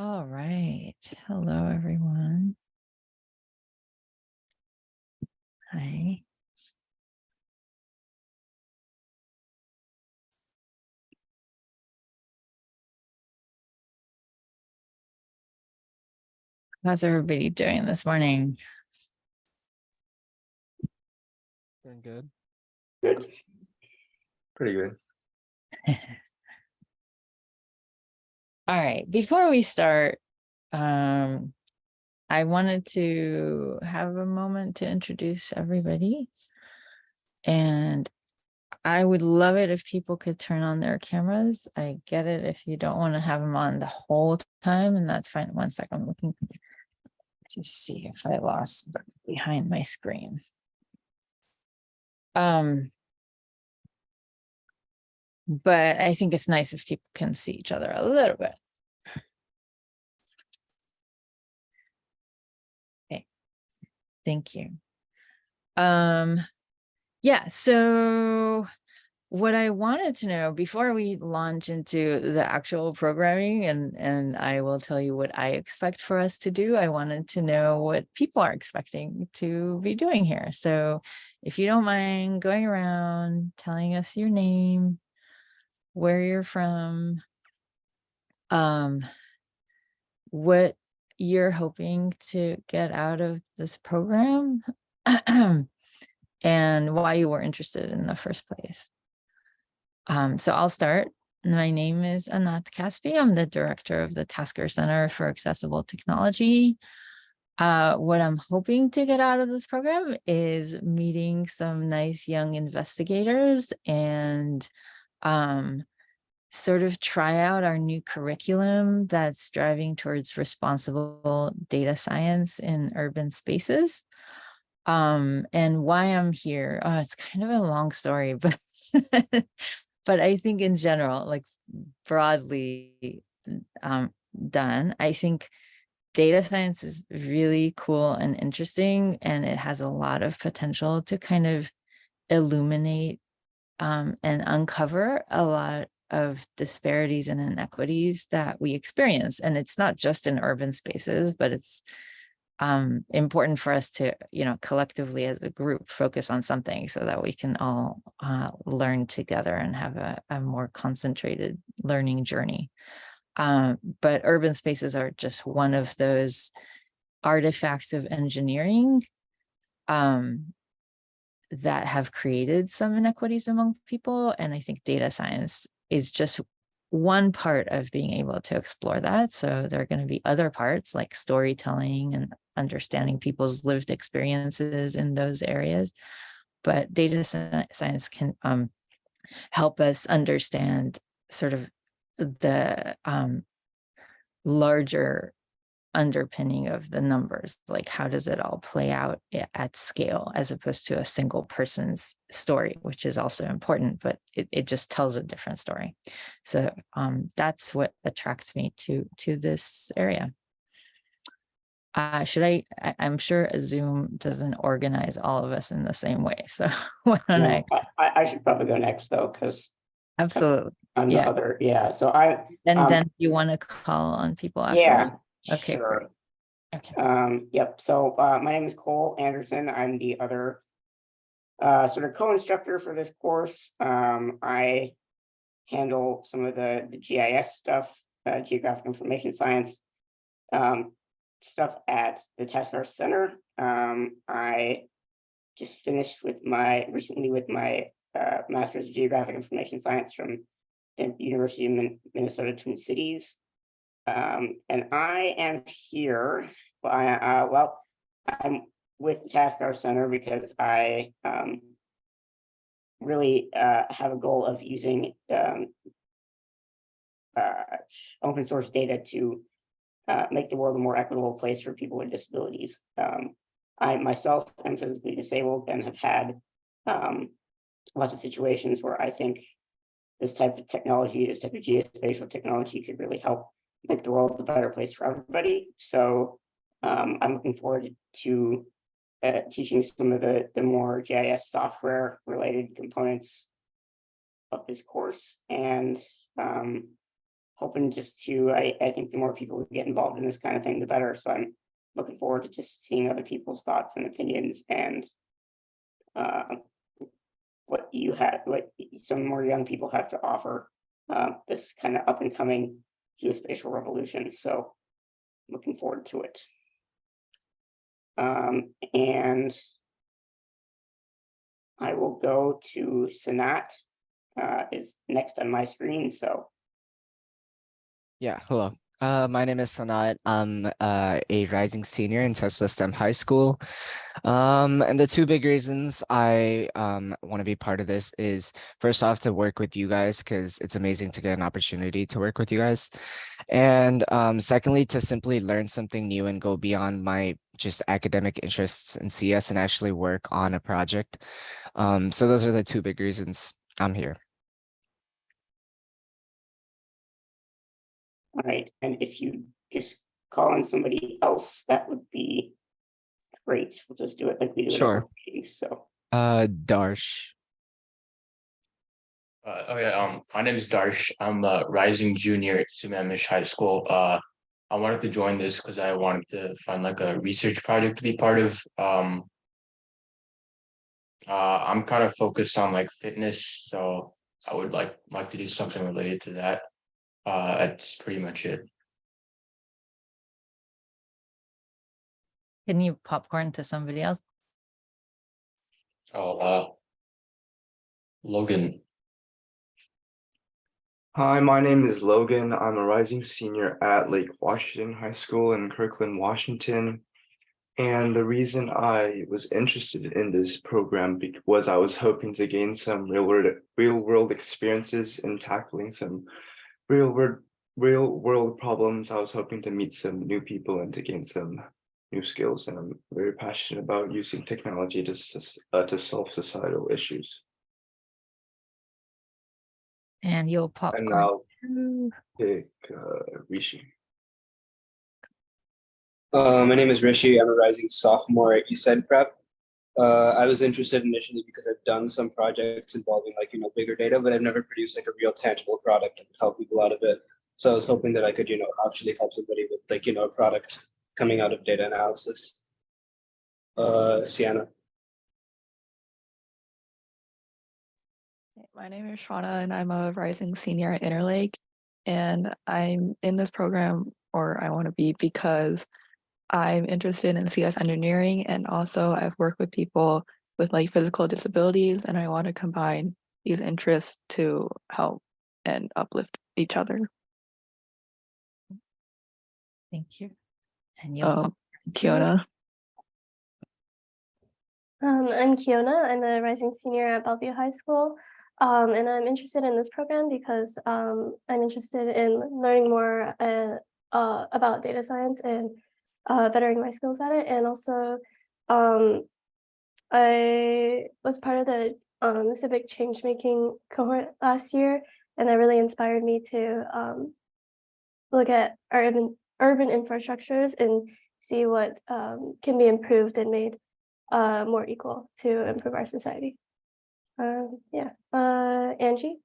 All right. Hello, everyone. Hi. How's everybody doing this morning? Doing good. Good. Pretty good. All right. Before we start, I wanted to have a moment to introduce everybody. And I would love it if people could turn on their cameras. I get it if you don't want to have them on the whole time, and that's fine. 1 second, I'm looking to see if I lost behind my screen. But I think it's nice if people can see each other a little bit. Okay, thank you. Yeah, so what I wanted to know before we launch into the actual programming, and I will tell you what I expect for us to do, I wanted to know what people are expecting to be doing here. So if you don't mind going around telling us your name, where you're from, what you're hoping to get out of this program, and why you were interested in the first place. So I'll start. My name is Anat Caspi. I'm the director of the Tasker Center for Accessible Technology. What I'm hoping to get out of this program is meeting some nice young investigators and sort of try out our new curriculum that's driving towards responsible data science in urban spaces. And why I'm here, it's kind of a long story, but but I think in general, like broadly done, I think data science is really cool and interesting, and it has a lot of potential to kind of illuminate and uncover a lot of disparities and inequities that we experience. And it's not just in urban spaces, but it's important for us to, collectively as a group focus on something so that we can all learn together and have a more concentrated learning journey. But urban spaces are just one of those artifacts of engineering that have created some inequities among people. And I think data science is just one part of being able to explore that. So there are going to be other parts like storytelling and understanding people's lived experiences in those areas. But data science can help us understand sort of the larger underpinning of the numbers, like how does it all play out at scale as opposed to a single person's story, which is also important, but it just tells a different story. So that's what attracts me to this area. I'm sure Zoom doesn't organize all of us in the same way, so why don't I should probably go next though, because absolutely, I'm the other. So and then you want to call on people after? Yeah. Okay, sure. Great. Okay. Yep. So my name is Cole Anderson. I'm the other sort of co-instructor for this course. I handle some of the GIS stuff, geographic information science stuff at the Tasker Center. I just finished recently with my master's of geographic information science from the University of Minnesota Twin Cities. And I am here I'm with the Tasker Center because I really have a goal of using open source data to make the world a more equitable place for people with disabilities. I myself am physically disabled and have had lots of situations where I think this type of technology, this type of geospatial technology could really help make the world a better place for everybody. So I'm looking forward to teaching some of the more GIS software related components of this course, and hoping just to, I think the more people who get involved in this kind of thing, the better. So I'm looking forward to just seeing other people's thoughts and opinions and what some more young people have to offer this kind of up and coming geospatial revolution. So looking forward to it. And I will go to Sanat, is next on my screen. So Yeah, hello. My name is Sanat. I'm a rising senior in Tesla STEM High School. And the two big reasons I want to be part of this is first off to work with you guys because it's amazing to get an opportunity to work with you guys. And secondly, to simply learn something new and go beyond my just academic interests in CS and actually work on a project. So those are the two big reasons I'm here. all right, and if you just call in somebody else, that would be great. We'll just do it like we do Sure. at our meetings. So Darsh. My name is Darsh. I'm a rising junior at Sammamish High School. I wanted to join this because I wanted to find like a research project to be part of. I'm kind of focused on like fitness, so I would like to do something related to that. That's pretty much it. Can you popcorn to somebody else? Oh, Logan. Hi, my name is Logan. I'm a rising senior at Lake Washington High School in Kirkland, Washington. And the reason I was interested in this program was I was hoping to gain some real world experiences in tackling some real world problems. I was hoping to meet some new people and to gain some new skills. And I'm very passionate about using technology to solve societal issues. And you'll And popcorn. now pick Rishi. My name is Rishi. I'm a rising sophomore at ESED Prep. I was interested initially because I've done some projects involving bigger data, but I've never produced like a real tangible product that could help people out of it. So I was hoping that I could, actually help somebody with a product coming out of data analysis. Sienna. My name is Shauna and I'm a rising senior at Interlake. And I'm in this program, or I want to be, because I'm interested in CS engineering, and also I've worked with people with like physical disabilities, and I want to combine these interests to help and uplift each other. Thank you. And you'll Kiona. I'm Kiona. I'm a rising senior at Bellevue High School. And I'm interested in this program because I'm interested in learning more about data science and bettering my skills at it. And also, I was part of the civic change making cohort last year, and that really inspired me to look at our urban infrastructures and see what can be improved and made more equal to improve our society. Angie.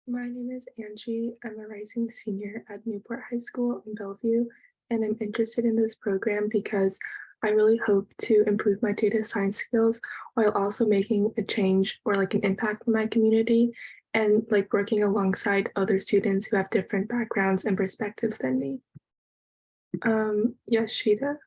My name is Angie. I'm a rising senior at Newport High School in Bellevue, and I'm interested in this program because I really hope to improve my data science skills while also making a change or like an impact in my community and like working alongside other students who have different backgrounds and perspectives than me. Yashida.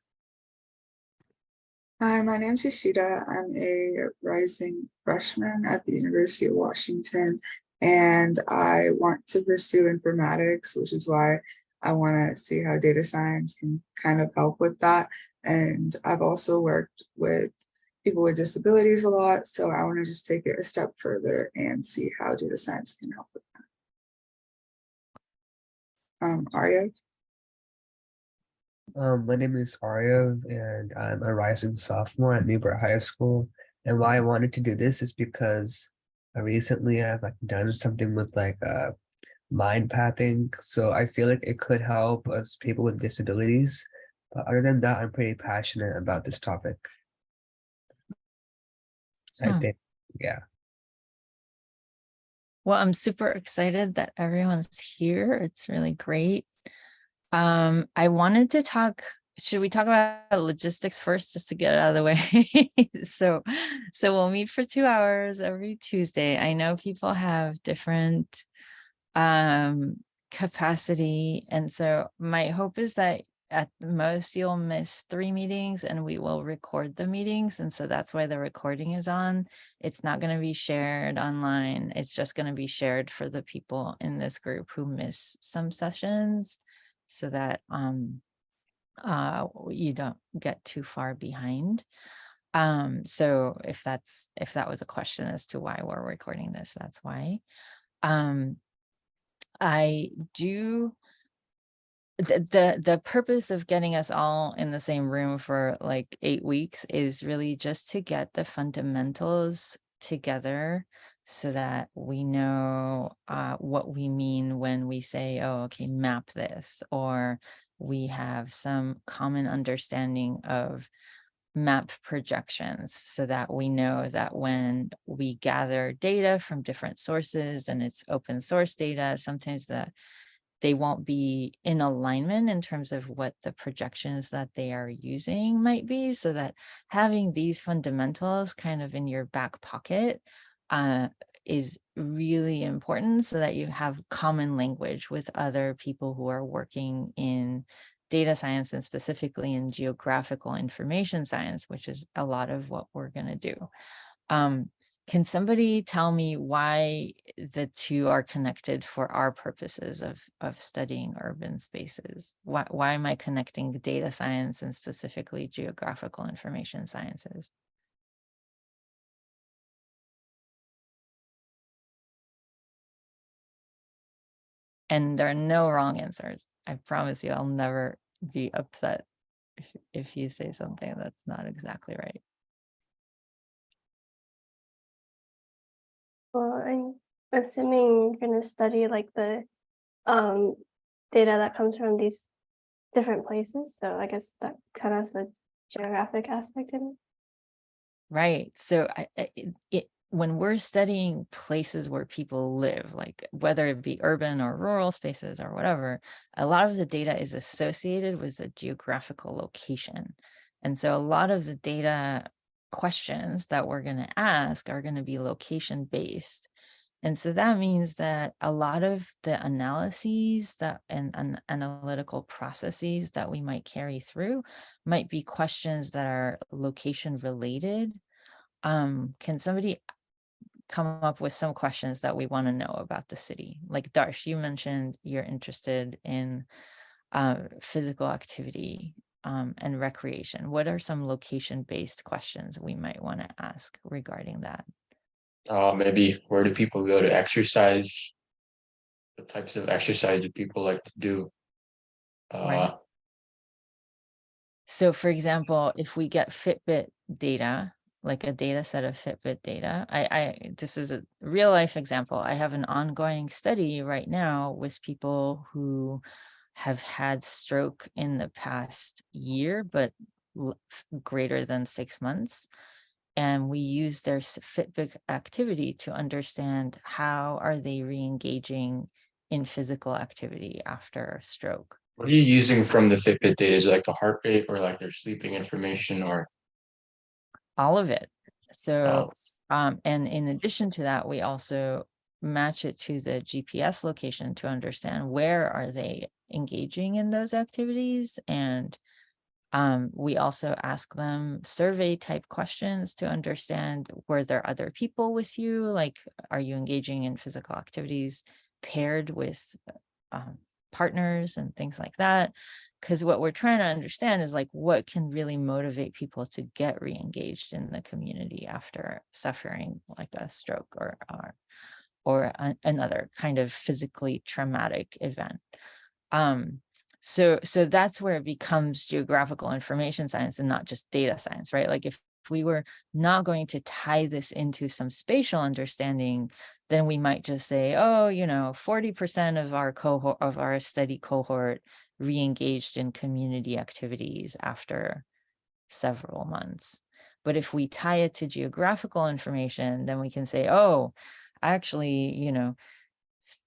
Hi, my name is Ishida. I'm a rising freshman at the University of Washington, and I want to pursue informatics, which is why I want to see how data science can kind of help with that. And I've also worked with people with disabilities a lot, so I want to just take it a step further and see how data science can help with that. Arya? My name is Aryav, and I'm a rising sophomore at Newport High School. And why I wanted to do this is because recently I've done something with mind pathing. So I feel like it could help us people with disabilities. But other than that, I'm pretty passionate about this topic. I think, yeah. Well, I'm super excited that everyone's here. It's really great. I wanted to talk, should we talk about logistics first just to get it out of the way? So we'll meet for 2 hours every Tuesday. I know people have different capacity. And so my hope is that at most you'll miss 3 meetings and we will record the meetings. And so that's why the recording is on. It's not going to be shared online. It's just going to be shared for the people in this group who miss some sessions so that you don't get too far behind. So if that was a question as to why we're recording this, that's why. I do the purpose of getting us all in the same room for like 8 weeks is really just to get the fundamentals together so that we know what we mean when we say, oh, okay, map this, or we have some common understanding of map projections so that we know that when we gather data from different sources and it's open source data, sometimes they won't be in alignment in terms of what the projections that they are using might be, so that having these fundamentals kind of in your back pocket is really important so that you have common language with other people who are working in data science and specifically in geographical information science, which is a lot of what we're going to do. Can somebody tell me why the two are connected for our purposes of studying urban spaces? Why am I connecting data science and specifically geographical information sciences? And there are no wrong answers. I promise you, I'll never be upset if you say something that's not exactly right. Well, I'm assuming you're going to study like the data that comes from these different places. So I guess that kind of has the geographic aspect in it. Right. So when we're studying places where people live, like whether it be urban or rural spaces or whatever, a lot of the data is associated with a geographical location. And so a lot of the data questions that we're going to ask are going to be location based. And so that means that a lot of the analyses that and analytical processes that we might carry through might be questions that are location related. Can somebody come up with some questions that we want to know about the city? Like Darsh, you mentioned you're interested in physical activity and recreation. What are some location-based questions we might want to ask regarding that? Maybe where do people go to exercise? What types of exercise do people like to do? Right. So for example, if we get Fitbit data, like a data set of Fitbit data, this is a real life example. I have an ongoing study right now with people who have had stroke in the past year, but greater than 6 months. And we use their Fitbit activity to understand how are they re-engaging in physical activity after stroke. What are you using from the Fitbit data? Is it like the heart rate or like their sleeping information or? All of it. So, and in addition to that, we also match it to the GPS location to understand where are they engaging in those activities. And we also ask them survey type questions to understand, were there other people with you? Like, are you engaging in physical activities paired with partners and things like that? Because what we're trying to understand is like what can really motivate people to get re-engaged in the community after suffering like a stroke or another kind of physically traumatic event. So that's where it becomes geographical information science and not just data science, right? Like if we were not going to tie this into some spatial understanding, then we might just say, oh, 40% of our cohort, of our study cohort re-engaged in community activities after several months. But if we tie it to geographical information, then we can say, oh, actually,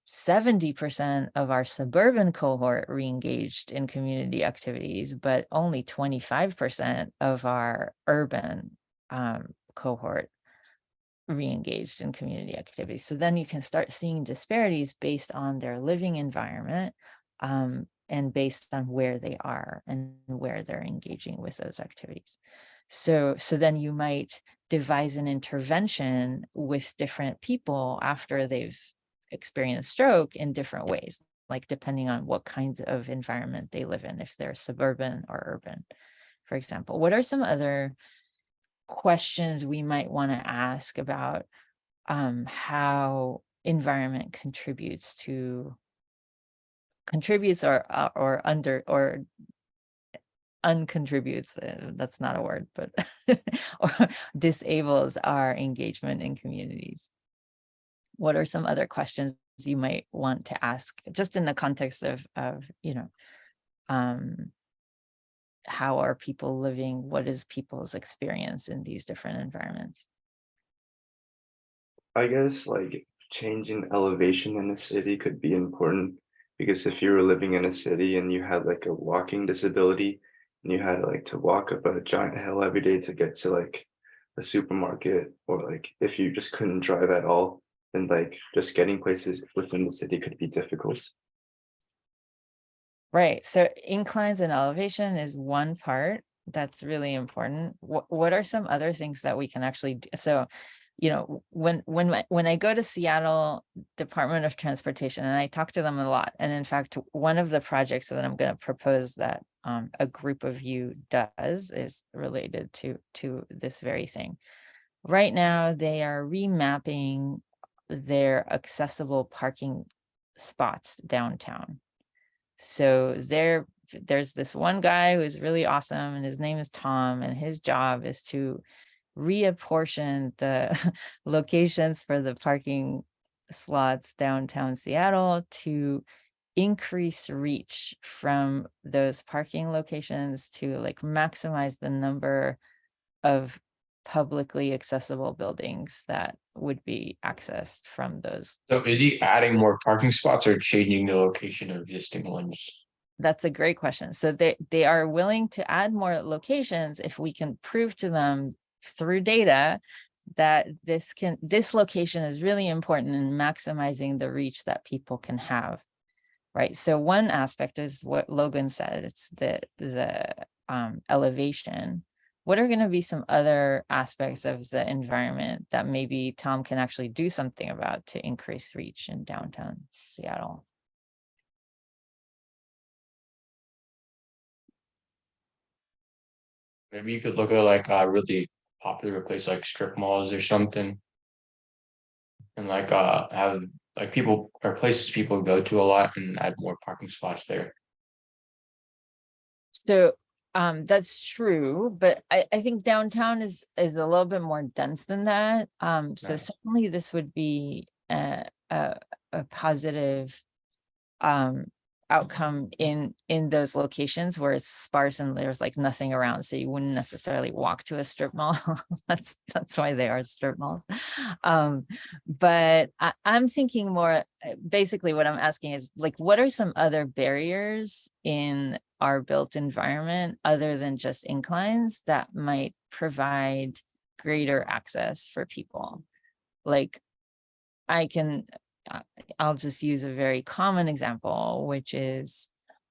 70% of our suburban cohort re-engaged in community activities, but only 25% of our urban cohort re-engaged in community activities. So then you can start seeing disparities based on their living environment and based on where they are and where they're engaging with those activities. So then you might devise an intervention with different people after they've experienced stroke in different ways, like depending on what kinds of environment they live in, if they're suburban or urban, for example. What are some other questions we might want to ask about how environment contributes or uncontributes, that's not a word, but or disables our engagement in communities? What are some other questions you might want to ask just in the context of how are people living? What is people's experience in these different environments? I guess like changing elevation in a city could be important, because if you were living in a city and you had like a walking disability and you had like to walk up a giant hill every day to get to like a supermarket, or like if you just couldn't drive at all, then like just getting places within the city could be difficult. Right. So inclines and elevation is one part that's really important. What are some other things that we can actually do? So, when I go to Seattle Department of Transportation, and I talk to them a lot, and in fact, one of the projects that I'm going to propose that a group of you does is related to this very thing. Right now, they are remapping their accessible parking spots downtown. So there's this one guy who's really awesome, and his name is Tom, and his job is to reapportion the locations for the parking slots downtown Seattle to increase reach from those parking locations to like maximize the number of publicly accessible buildings that would be accessed from those. So is he adding more parking spots or changing the location of existing ones? That's a great question. So they are willing to add more locations if we can prove to them through data that this location is really important in maximizing the reach that people can have. Right. So one aspect is what Logan said, it's the elevation. What are going to be some other aspects of the environment that maybe Tom can actually do something about to increase reach in downtown Seattle? Maybe you could look at like a really popular place like strip malls or something. And like have like people or places people go to a lot and add more parking spots there. So that's true, but I think downtown is a little bit more dense than that. So Right. certainly this would be a positive outcome in those locations where it's sparse and there's like nothing around, so you wouldn't necessarily walk to a strip mall. that's why they are strip malls. But I'm thinking more, basically what I'm asking is like, what are some other barriers in our built environment other than just inclines that might provide greater access for people? Like I'll just use a very common example, which is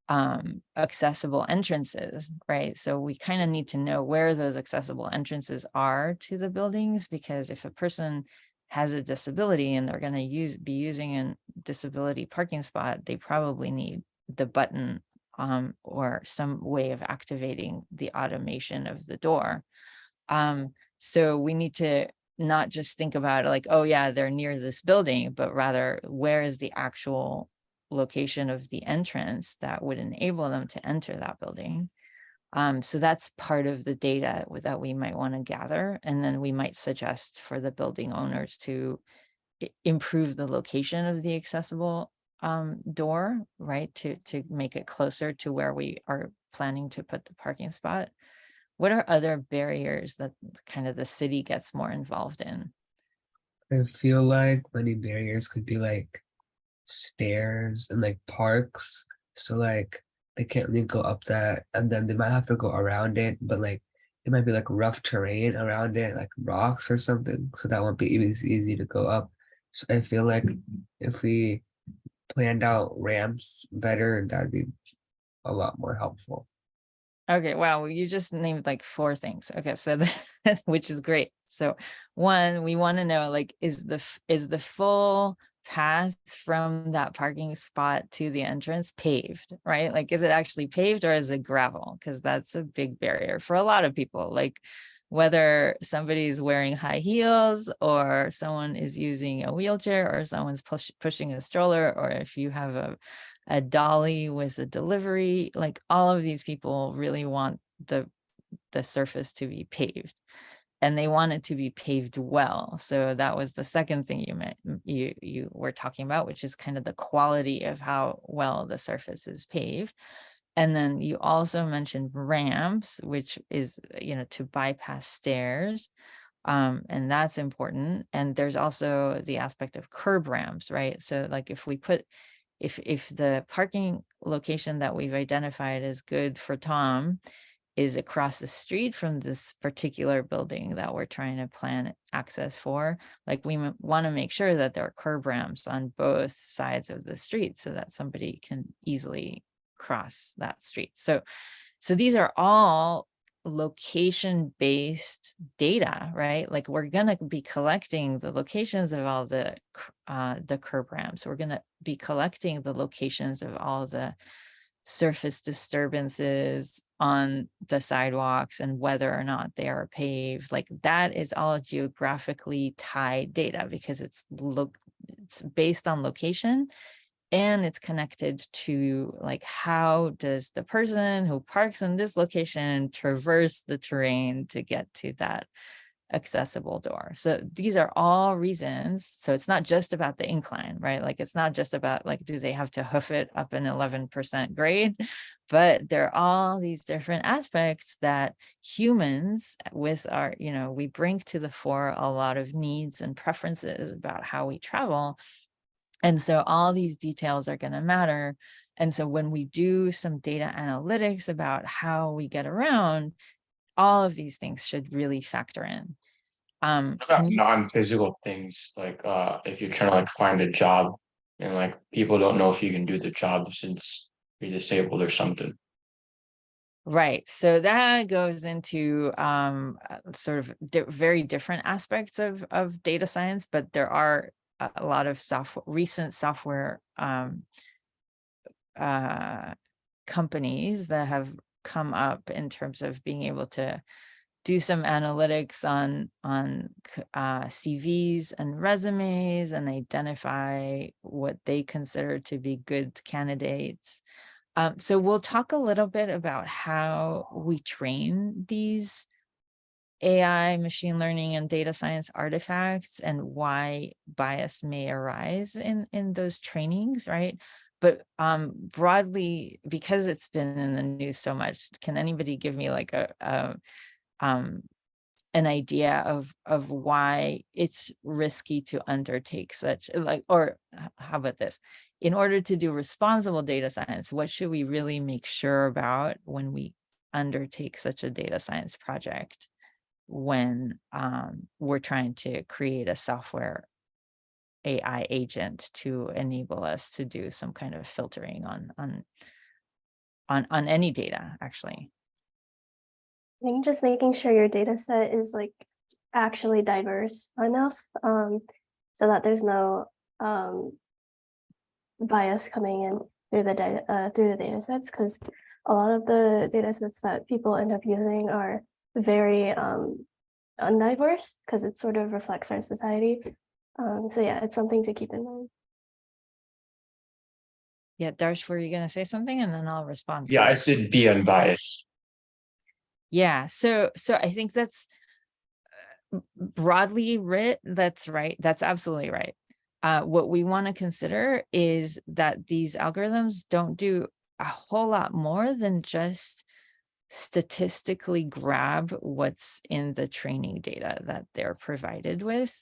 accessible entrances, right? So we kind of need to know where those accessible entrances are to the buildings, because if a person has a disability and they're going to be using a disability parking spot, they probably need the button or some way of activating the automation of the door. So we need to not just think about it like, oh yeah, they're near this building, but rather where is the actual location of the entrance that would enable them to enter that building. So that's part of the data that we might want to gather. And then we might suggest for the building owners to improve the location of the accessible door, right? To make it closer to where we are planning to put the parking spot. What are other barriers that kind of the city gets more involved in? I feel like many barriers could be like stairs and like parks. So like they can't really go up that, and then they might have to go around it, but like it might be like rough terrain around it, like rocks or something. So that won't be easy to go up. So I feel like if we planned out ramps better, that'd be a lot more helpful. Okay, wow, well, you just named like 4 things. Okay, so which is great. So one, we want to know, like, is the full path from that parking spot to the entrance paved, right? Like, is it actually paved or is it gravel? Because that's a big barrier for a lot of people. Like, whether somebody's wearing high heels or someone is using a wheelchair or someone's pushing a stroller, or if you have a dolly with a delivery, like all of these people really want the surface to be paved, and they want it to be paved well. So that was the second thing you were talking about, which is kind of the quality of how well the surface is paved. And then you also mentioned ramps, which is, to bypass stairs. And that's important. And there's also the aspect of curb ramps, right? So like if the parking location that we've identified as good for Tom is across the street from this particular building that we're trying to plan access for, like we want to make sure that there are curb ramps on both sides of the street so that somebody can easily cross that street. So these are all location-based data, right? Like we're going to be collecting the locations of all the curb ramps. We're going to be collecting the locations of all the surface disturbances on the sidewalks and whether or not they are paved. Like that is all geographically tied data because it's based on location. And it's connected to like, how does the person who parks in this location traverse the terrain to get to that accessible door? So these are all reasons. So it's not just about the incline, right? Like it's not just about like, do they have to hoof it up an 11% grade? But there are all these different aspects that humans with our, we bring to the fore a lot of needs and preferences about how we travel. And so all these details are going to matter. And so when we do some data analytics about how we get around, all of these things should really factor in. What about non-physical things, like if you're trying to like find a job and like people don't know if you can do the job since you're disabled or something. Right. So that goes into sort of very different aspects of data science, but there are a lot of recent software companies that have come up in terms of being able to do some analytics on CVs and resumes and identify what they consider to be good candidates. So we'll talk a little bit about how we train these AI, machine learning, and data science artifacts and why bias may arise in those trainings, right? But broadly, because it's been in the news so much, can anybody give me like an idea of why it's risky to undertake such, like, or how about this? In order to do responsible data science, what should we really make sure about when we undertake such a data science project, when we're trying to create a software AI agent to enable us to do some kind of filtering on any data, actually? I think just making sure your data set is like actually diverse enough, so that there's no bias coming in through the data sets, because a lot of the data sets that people end up using are very undiverse because it sort of reflects our society. So yeah, it's something to keep in mind. Yeah, Darsh, were you going to say something? And then I'll respond. Yeah, I said be unbiased. Yeah, so I think that's broadly writ. That's right. That's absolutely right. What we want to consider is that these algorithms don't do a whole lot more than just statistically grab what's in the training data that they're provided with,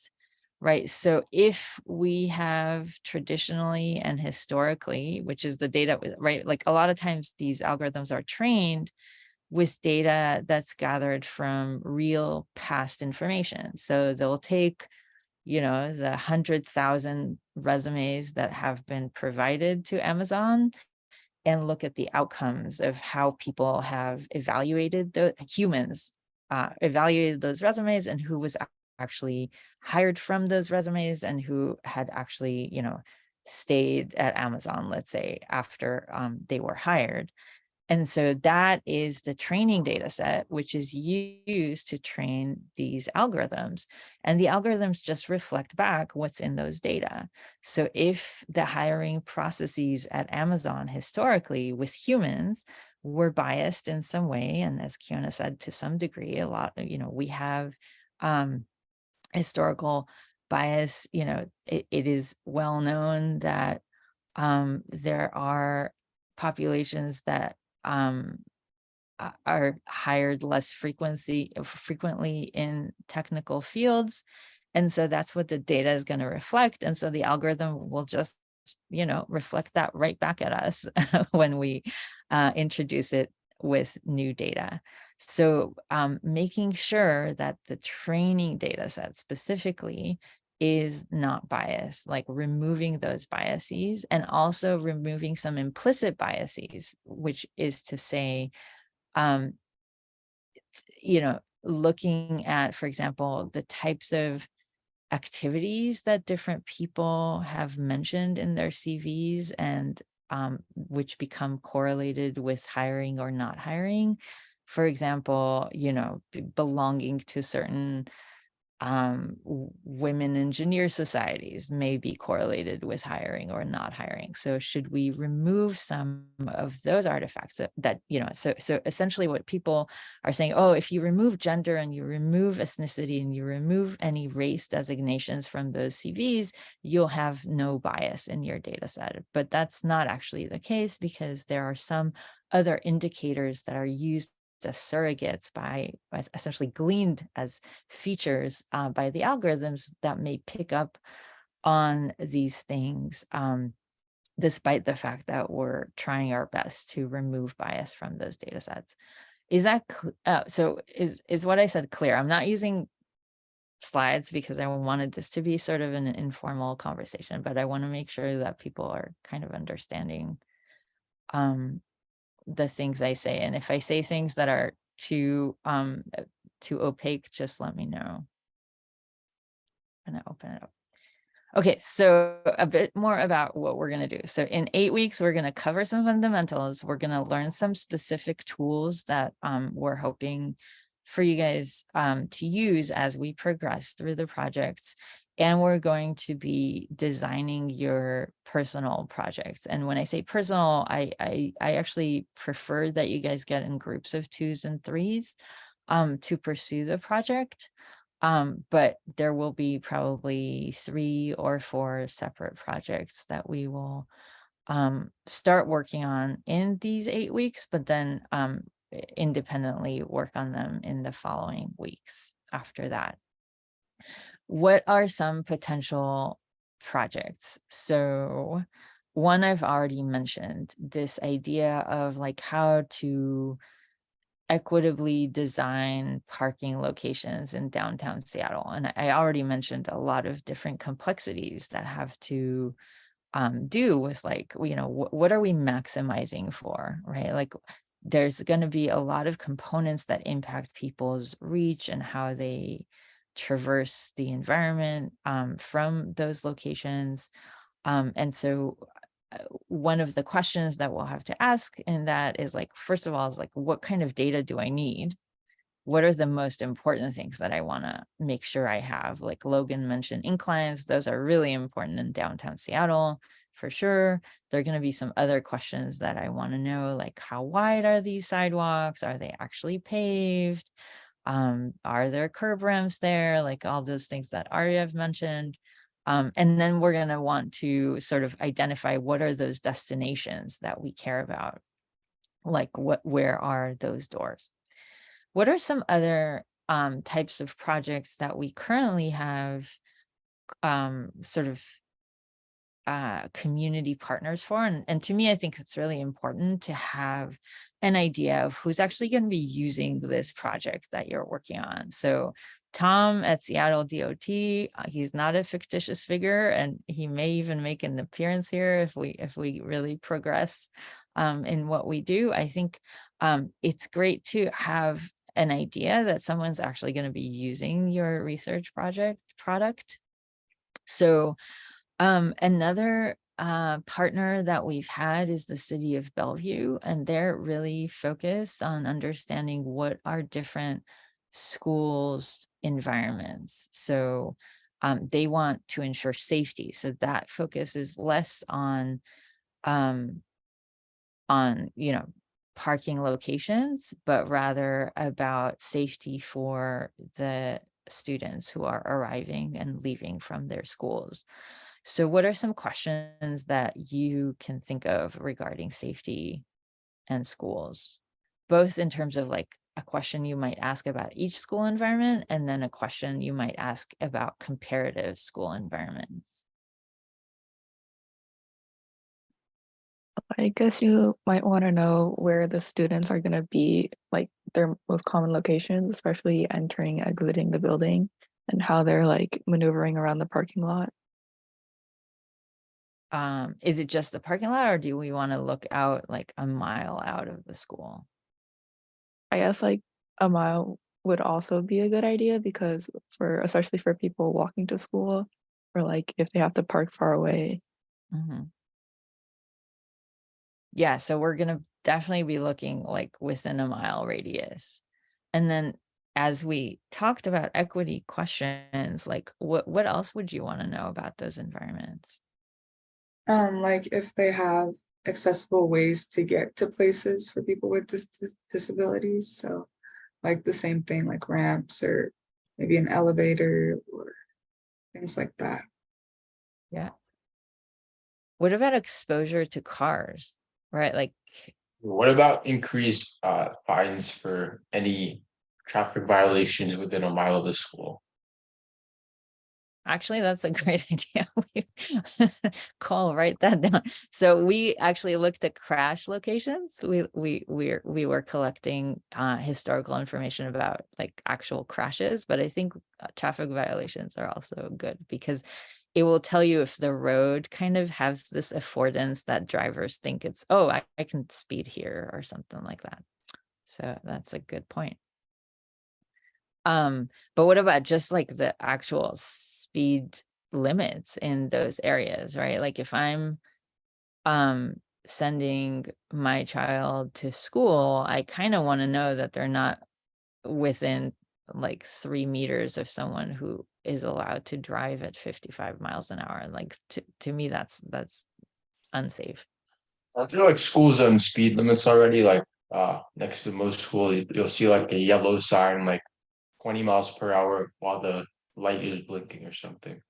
right? So if we have traditionally and historically, which is the data, right? Like a lot of times these algorithms are trained with data that's gathered from real past information. So they'll take, the 100,000 resumes that have been provided to Amazon and look at the outcomes of how people have evaluated the humans, evaluated those resumes and who was actually hired from those resumes and who had actually, stayed at Amazon, let's say, after they were hired. And so that is the training data set, which is used to train these algorithms. And the algorithms just reflect back what's in those data. So if the hiring processes at Amazon historically with humans were biased in some way, and as Kiona said, to some degree, a lot, we have historical bias, it is well known that there are populations that are hired less frequently in technical fields. And so that's what the data is going to reflect. And so the algorithm will just, reflect that right back at us when we introduce it with new data. So making sure that the training data set specifically is not biased, like removing those biases and also removing some implicit biases, which is to say, looking at, for example, the types of activities that different people have mentioned in their CVs and which become correlated with hiring or not hiring. For example, belonging to certain women engineer societies may be correlated with hiring or not hiring. So should we remove some of those artifacts that so essentially what people are saying, oh, if you remove gender and you remove ethnicity and you remove any race designations from those CVs, you'll have no bias in your data set. But that's not actually the case, because there are some other indicators that are used as surrogates by essentially gleaned as features by the algorithms that may pick up on these things, despite the fact that we're trying our best to remove bias from those data sets. Is that so is what I said clear? I'm not using slides because I wanted this to be sort of an informal conversation, but I want to make sure that people are kind of understanding the things I say. And if I say things that are too opaque, just let me know. I'm gonna open it up. Okay, so a bit more about what we're going to do. So in 8 weeks, we're going to cover some fundamentals. We're going to learn some specific tools that we're hoping for you guys to use as we progress through the projects. And we're going to be designing your personal projects. And when I say personal, I actually prefer that you guys get in groups of 2s and 3s to pursue the project. But there will be probably 3 or 4 separate projects that we will start working on in these 8 weeks, but then independently work on them in the following weeks after that. What are some potential projects? So one I've already mentioned, this idea of like how to equitably design parking locations in downtown Seattle. And I already mentioned a lot of different complexities that have to do with like, what are we maximizing for, right? Like there's going to be a lot of components that impact people's reach and how they traverse the environment from those locations. And so one of the questions that we'll have to ask in that is like, first of all, is like, what kind of data do I need? What are the most important things that I want to make sure I have? Like Logan mentioned, inclines, those are really important in downtown Seattle for sure. There are going to be some other questions that I want to know, like how wide are these sidewalks? Are they actually paved? Are there curb ramps there? Like all those things that Arya mentioned. And then we're going to want to sort of identify what are those destinations that we care about, like where are those doors? What are some other types of projects that we currently have sort of community partners for. And to me, I think it's really important to have an idea of who's actually going to be using this project that you're working on. So Tom at Seattle DOT, he's not a fictitious figure, and he may even make an appearance here if we really progress in what we do. I think it's great to have an idea that someone's actually going to be using your research product. So another partner that we've had is the city of Bellevue, and they're really focused on understanding what are different schools environments. So they want to ensure safety. So that focus is less on parking locations, but rather about safety for the students who are arriving and leaving from their schools. So what are some questions that you can think of regarding safety and schools, both in terms of like a question you might ask about each school environment, and then a question you might ask about comparative school environments? I guess you might want to know where the students are going to be, like their most common locations, especially entering, exiting the building, and how they're like maneuvering around the parking lot. Is it just the parking lot, or do we want to look out like a mile out of the school? I guess like a mile would also be a good idea, because especially for people walking to school, or like if they have to park far away. Mhm. Yeah, so we're gonna definitely be looking like within a mile radius. And then as we talked about equity questions, like what else would you want to know about those environments? Like if they have accessible ways to get to places for people with disabilities. So like the same thing, like ramps or maybe an elevator or things like that. Yeah. What about exposure to cars, right? Like, What about increased fines for any traffic violations within a mile of the school? actually, that's a great idea. Call, write that down. So we actually looked at crash locations. We were collecting historical information about like actual crashes, but I think traffic violations are also good because it will tell you if the road kind of has this affordance that drivers think it's, oh, I can speed here or something like that. So that's a good point. But what about just like the actual speed limits in those areas, right? Like if I'm sending my child to school, I kind of want to know that they're not within like 3 meters of someone who is allowed to drive at 55 miles an hour. Like to me, that's unsafe. I feel like schools own speed limits already, like next to most schools, you'll see like a yellow sign like 20 miles per hour while the light is blinking or something.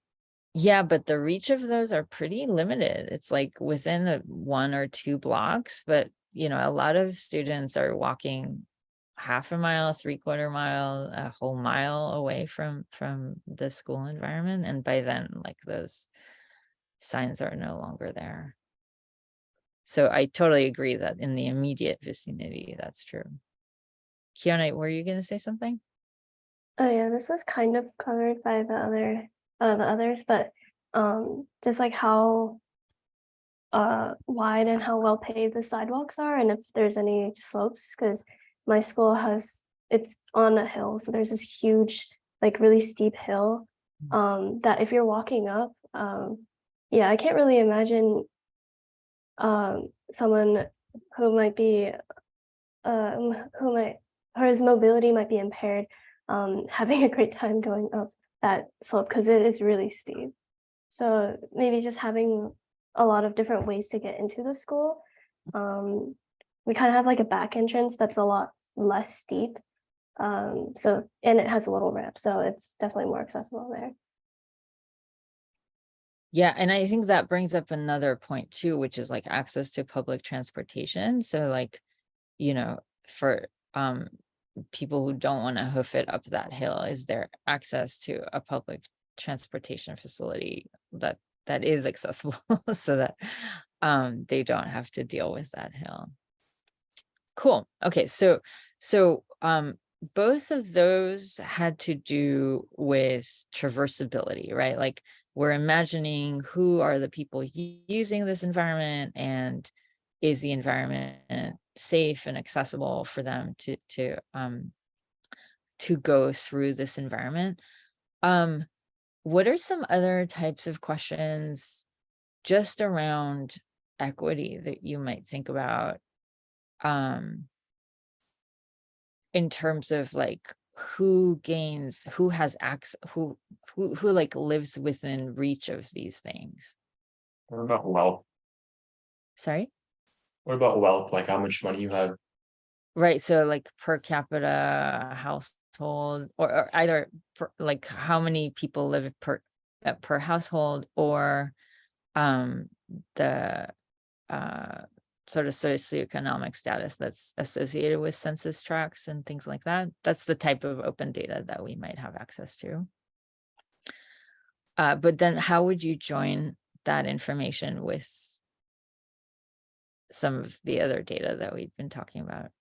Yeah, but the reach of those are pretty limited. It's like within 1 or 2 blocks, but a lot of students are walking half a mile, 3/4 mile, a whole mile away from the school environment, and by then like those signs are no longer there. So I totally agree that in the immediate vicinity, that's true. Kiana, were you going to say something? Oh yeah, this was kind of covered by the others, but just like how wide and how well paved the sidewalks are, and if there's any slopes, because my school it's on a hill, so there's this huge, like really steep hill that if you're walking up, yeah, I can't really imagine someone who might be whose mobility might be impaired having a great time going up that slope, because it is really steep. So maybe just having a lot of different ways to get into the school. We kind of have like a back entrance that's a lot less steep. And it has a little ramp, so it's definitely more accessible there. Yeah, and I think that brings up another point too, which is like access to public transportation. So like, for people who don't want to hoof it up that hill, is there access to a public transportation facility that is accessible so that they don't have to deal with that hill. Cool. Okay, so both of those had to do with traversability, right? Like we're imagining who are the people using this environment, and is the environment safe and accessible for them to go through this environment. What are some other types of questions just around equity that you might think about in terms of like who gains, who has access, who like lives within reach of these things? What about wealth? Sorry? What about wealth? Like how much money you have? Right, so like per capita household, or either like how many people live per household, or the sort of socioeconomic status that's associated with census tracts and things like that. That's the type of open data that we might have access to. But then how would you join that information with some of the other data that we've been talking about?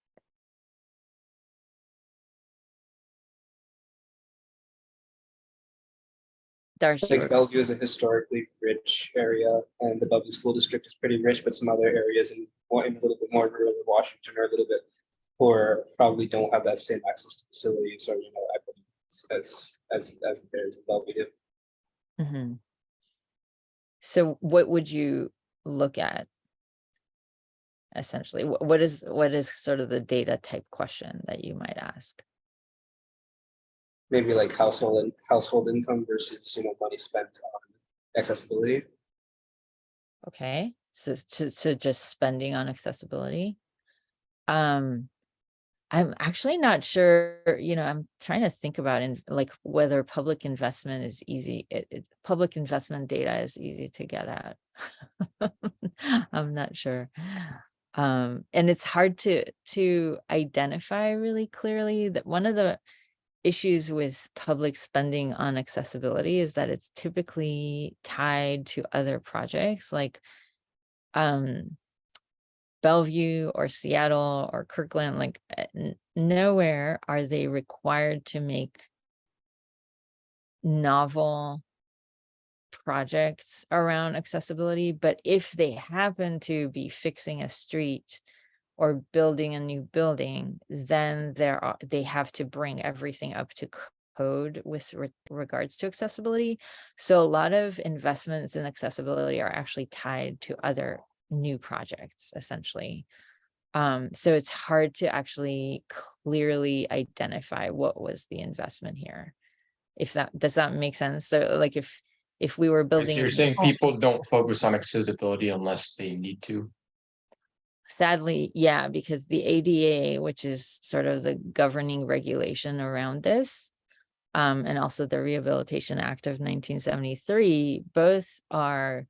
Darcy, Like Bellevue is a historically rich area, and the Bellevue School District is pretty rich, but some other areas in a little bit more rural Washington are a little bit poor, probably don't have that same access to facilities or equity as there is in Bellevue. Mm-hmm. So what would you look at essentially? What is sort of the data type question that you might ask? Maybe like household income versus money spent on accessibility. Okay, so just spending on accessibility. I'm actually not sure, I'm trying to think about like whether public investment is easy. Public investment data is easy to get at. I'm not sure. And it's hard to identify really clearly. That one of the issues with public spending on accessibility is that it's typically tied to other projects like Bellevue or Seattle or Kirkland. Like nowhere are they required to make novel projects around accessibility, but if they happen to be fixing a street or building a new building, then they have to bring everything up to code with regards to accessibility. So a lot of investments in accessibility are actually tied to other new projects, essentially. So it's hard to actually clearly identify what was the investment here. Does that make sense? So like if we were So building, you're saying people don't focus on accessibility unless they need to? sadly, yeah, because the ADA, which is sort of the governing regulation around this, and also the Rehabilitation Act of 1973, both are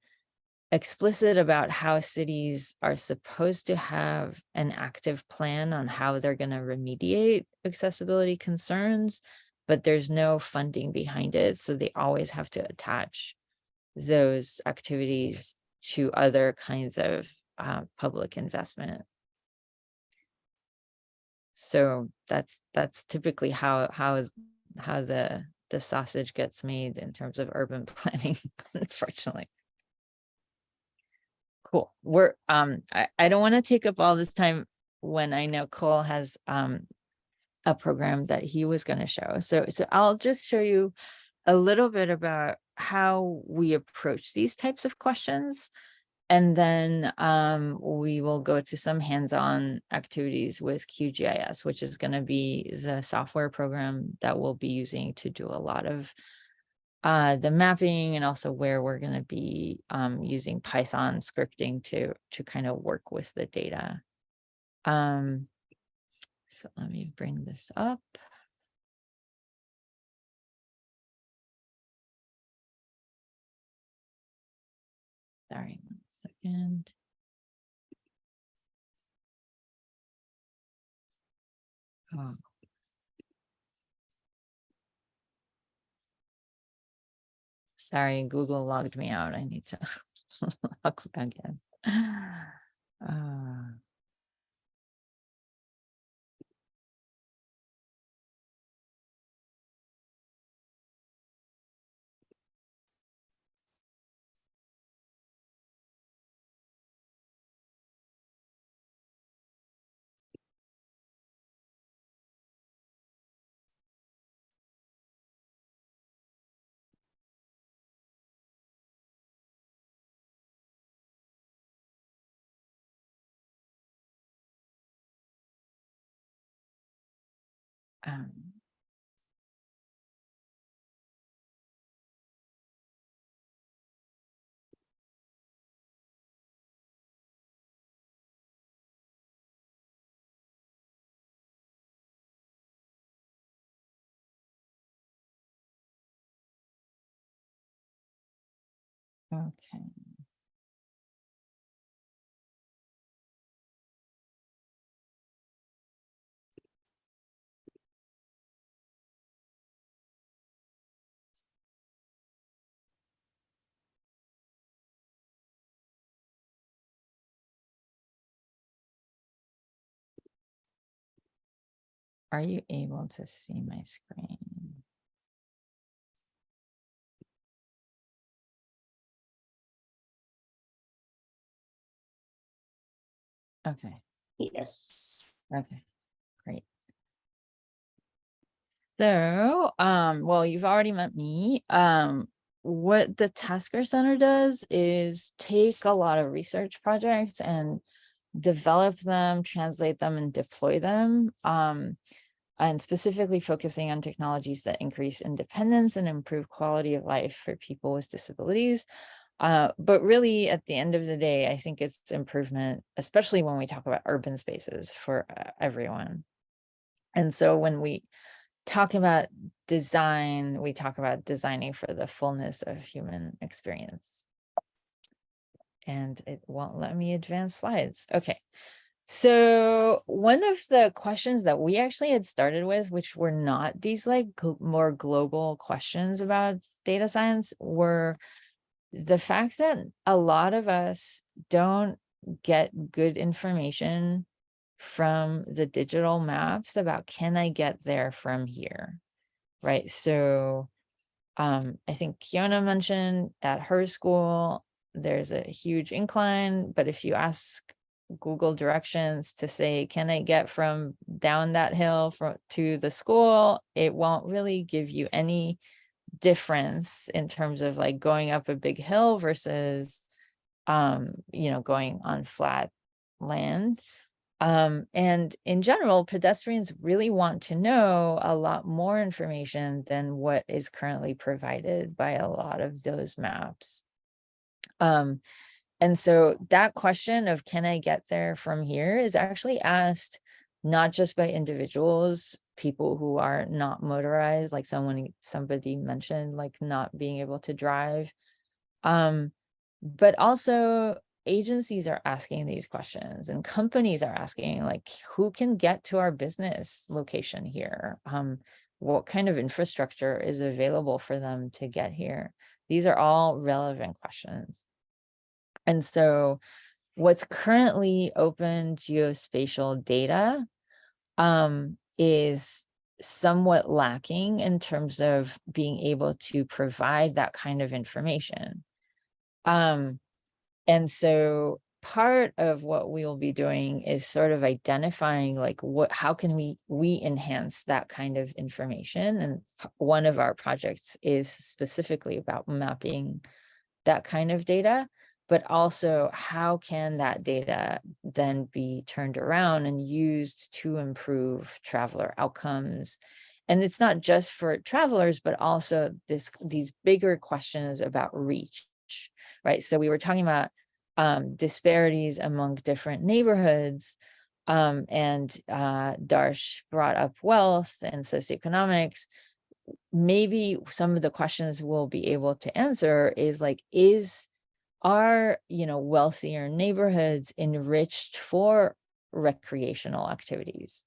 explicit about how cities are supposed to have an active plan on how they're going to remediate accessibility concerns, but there's no funding behind it. So they always have to attach those activities to other kinds of public investment. So that's typically how the sausage gets made in terms of urban planning, unfortunately. Cool. We're I don't want to take up all this time when I know Cole has a program that he was going to show. So I'll just show you a little bit about how we approach these types of questions. And then we will go to some hands-on activities with QGIS, which is going to be the software program that we'll be using to do a lot of the mapping, and also where we're going to be using Python scripting to kind of work with the data. So let me bring this up. Sorry, 1 second. Oh. Sorry, Google logged me out. I need to log back in. um, okay. Are you able to see my screen? Okay. Yes. Okay, great. So, well, you've already met me. What the Tasker Center does is take a lot of research projects and develop them, translate them, and deploy them. And specifically focusing on technologies that increase independence and improve quality of life for people with disabilities. But really, at the end of the day, I think it's improvement, especially when we talk about urban spaces for everyone. And so when we talk about design, we talk about designing for the fullness of human experience. And it won't let me advance slides. Okay. So one of the questions that we actually had started with, which were not these like more global questions about data science, were the fact that a lot of us don't get good information from the digital maps about, can I get there from here? Right. So I think Kiona mentioned at her school, there's a huge incline, but if you ask Google directions to say, can I get from down that hill to the school, it won't really give you any difference in terms of like going up a big hill versus, going on flat land. And in general, pedestrians really want to know a lot more information than what is currently provided by a lot of those maps. And so that question of, can I get there from here, is actually asked not just by individuals, people who are not motorized, like somebody mentioned, like not being able to drive, but also agencies are asking these questions and companies are asking, like, who can get to our business location here? What kind of infrastructure is available for them to get here? These are all relevant questions. And so what's currently open geospatial data is somewhat lacking in terms of being able to provide that kind of information. And so part of what we will be doing is sort of identifying like how can we enhance that kind of information. And one of our projects is specifically about mapping that kind of data, but also how can that data then be turned around and used to improve traveler outcomes. And it's not just for travelers, but also these bigger questions about reach, right? So we were talking about disparities among different neighborhoods, and Darsh brought up wealth and socioeconomics. Maybe some of the questions we'll be able to answer is like, are wealthier neighborhoods enriched for recreational activities?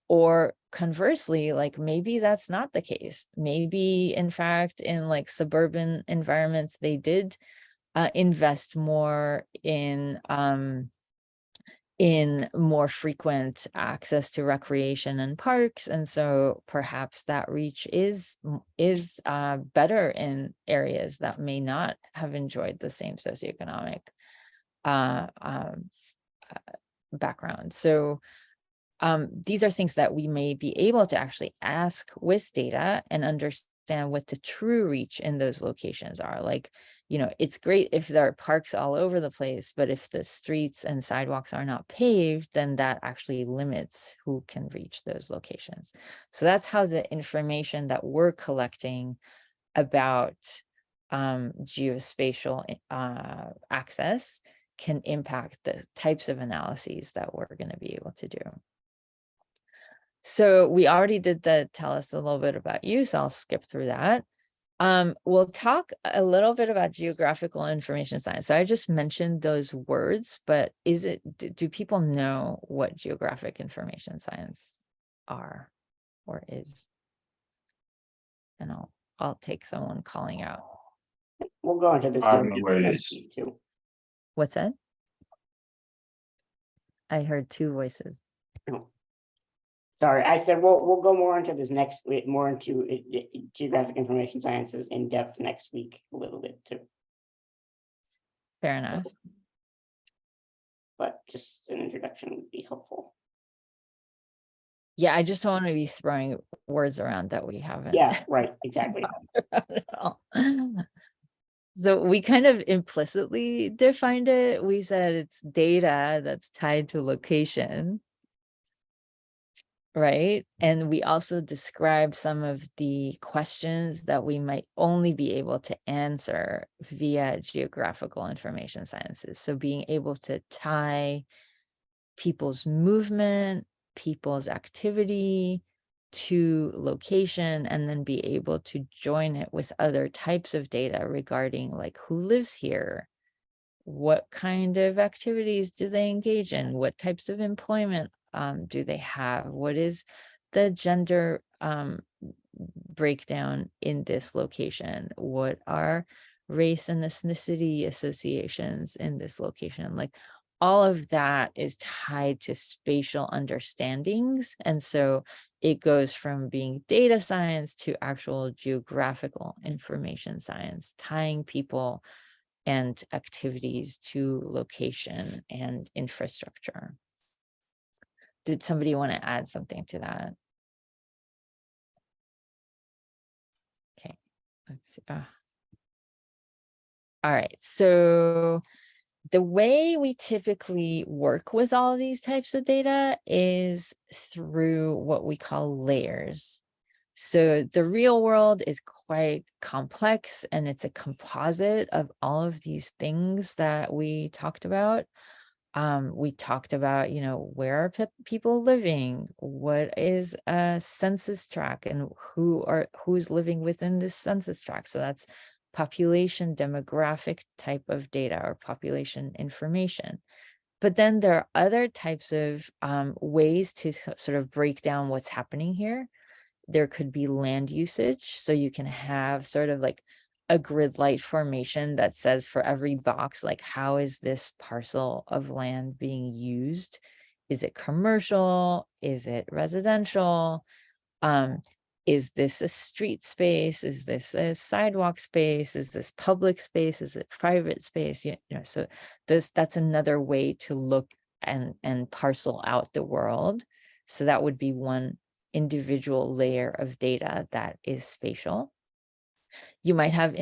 Or conversely, like maybe that's not the case. Maybe in fact, in like suburban environments, they did invest more in more frequent access to recreation and parks. And so perhaps that reach is better in areas that may not have enjoyed the same socioeconomic background. So these are things that we may be able to actually ask with data and understand what the true reach in those locations are. Like, you know, it's great if there are parks all over the place, but if the streets and sidewalks are not paved, then that actually limits who can reach those locations. So that's how the information that we're collecting about geospatial access can impact the types of analyses that we're going to be able to do. So we already did the tell us a little bit about you, so I'll skip through that. We'll talk a little bit about geographical information science. So I just mentioned those words, but do people know what geographic information science are or is? And I'll take someone calling out. We'll go into this. I don't know what it is. Too. What's that? I heard two voices. Oh. Sorry, I said we'll go more into this next week, more into geographic information sciences in depth next week a little bit too. Fair enough. But just an introduction would be helpful. Yeah, I just don't want to be throwing words around that we haven't. Yeah, right, exactly. So we kind of implicitly defined it. We said it's data that's tied to location. Right. And we also describe some of the questions that we might only be able to answer via geographical information sciences. So being able to tie people's movement, people's activity to location, and then be able to join it with other types of data regarding like who lives here, what kind of activities do they engage in, what types of employment do they have, what is the gender breakdown in this location, what are race and ethnicity associations in this location. Like all of that is tied to spatial understandings. And so it goes from being data science to actual geographical information science, tying people and activities to location and infrastructure. Did somebody want to add something to that? Okay, let's see. All right, so the way we typically work with all of these types of data is through what we call layers. So the real world is quite complex, and it's a composite of all of these things that we talked about. We talked about, you know, where are people living? What is a census tract, and who's living within this census tract? So that's population demographic type of data or population information. But then there are other types of ways to sort of break down what's happening here. There could be land usage. So you can have sort of like a grid light formation that says for every box, like how is this parcel of land being used? Is it commercial? Is it residential? Is this a street space? Is this a sidewalk space? Is this public space? Is it private space? You know, so that's another way to look and parcel out the world. So that would be one individual layer of data that is spatial. You might have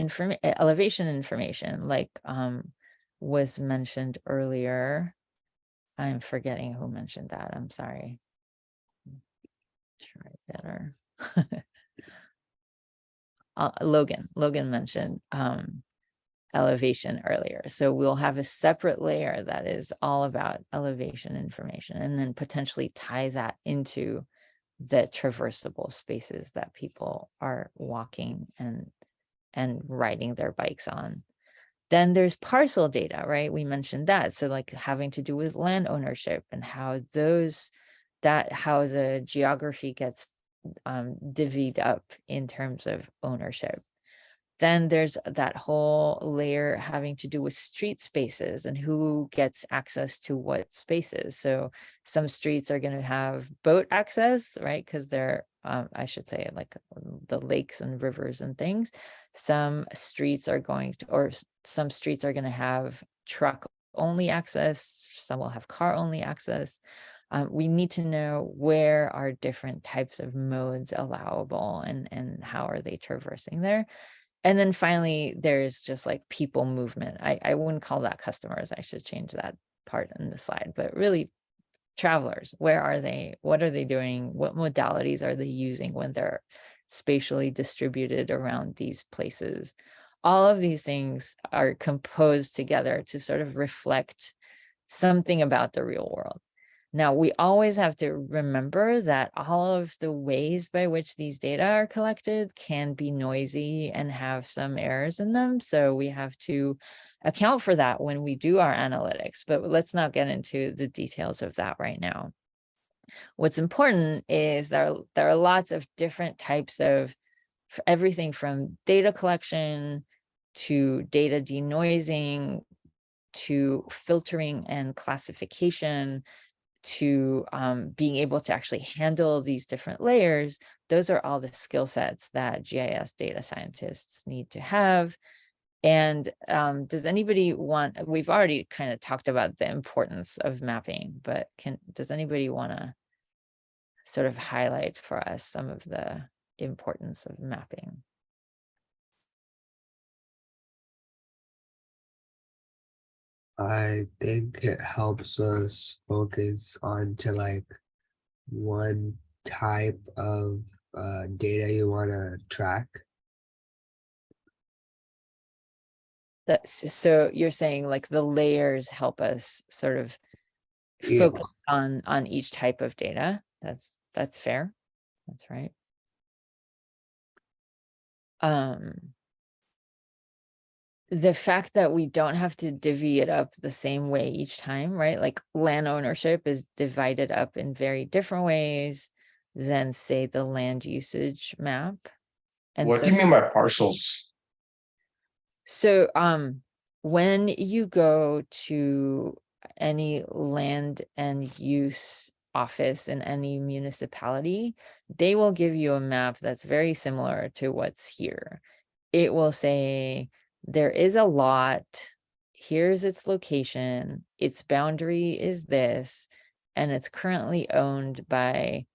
elevation information, like was mentioned earlier. I'm forgetting who mentioned that. I'm sorry. Try better. Logan mentioned elevation earlier. So we'll have a separate layer that is all about elevation information, and then potentially tie that into the traversable spaces that people are walking and riding their bikes on. Then there's parcel data, right? We mentioned that. So like having to do with land ownership and how those that how the geography gets divvied up in terms of ownership. Then there's that whole layer having to do with street spaces and who gets access to what spaces. So some streets are going to have boat access, right? Because they're, I should say, like the lakes and rivers and things. Some streets are going to, or some streets are going to have truck only access. Some will have car only access. We need to know where are different types of modes allowable and how are they traversing there. And then finally, there's just like people movement. I wouldn't call that customers. I should change that part in the slide, but really travelers, where are they? What are they doing? What modalities are they using when they're spatially distributed around these places? All of these things are composed together to sort of reflect something about the real world. Now, we always have to remember that all of the ways by which these data are collected can be noisy and have some errors in them. So we have to account for that when we do our analytics, but let's not get into the details of that right now. What's important is there are lots of different types of everything from data collection to data denoising to filtering and classification to being able to actually handle these different layers. Those are all the skill sets that GIS data scientists need to have. And does anybody want, we've already kind of talked about the importance of mapping, but does anybody want to sort of highlight for us some of the importance of mapping? I think it helps us focus on to like one type of data you want to track. So you're saying like the layers help us sort of Yeah. focus on each type of data. That's fair. That's right. The fact that we don't have to divvy it up the same way each time, right? Like land ownership is divided up in very different ways than, say, the land usage map. And What do you mean by parcels? So when you go to any land and use office in any municipality, they will give you a map that's very similar to what's here. It will say there is a lot, here's its location, its boundary is this, and it's currently owned by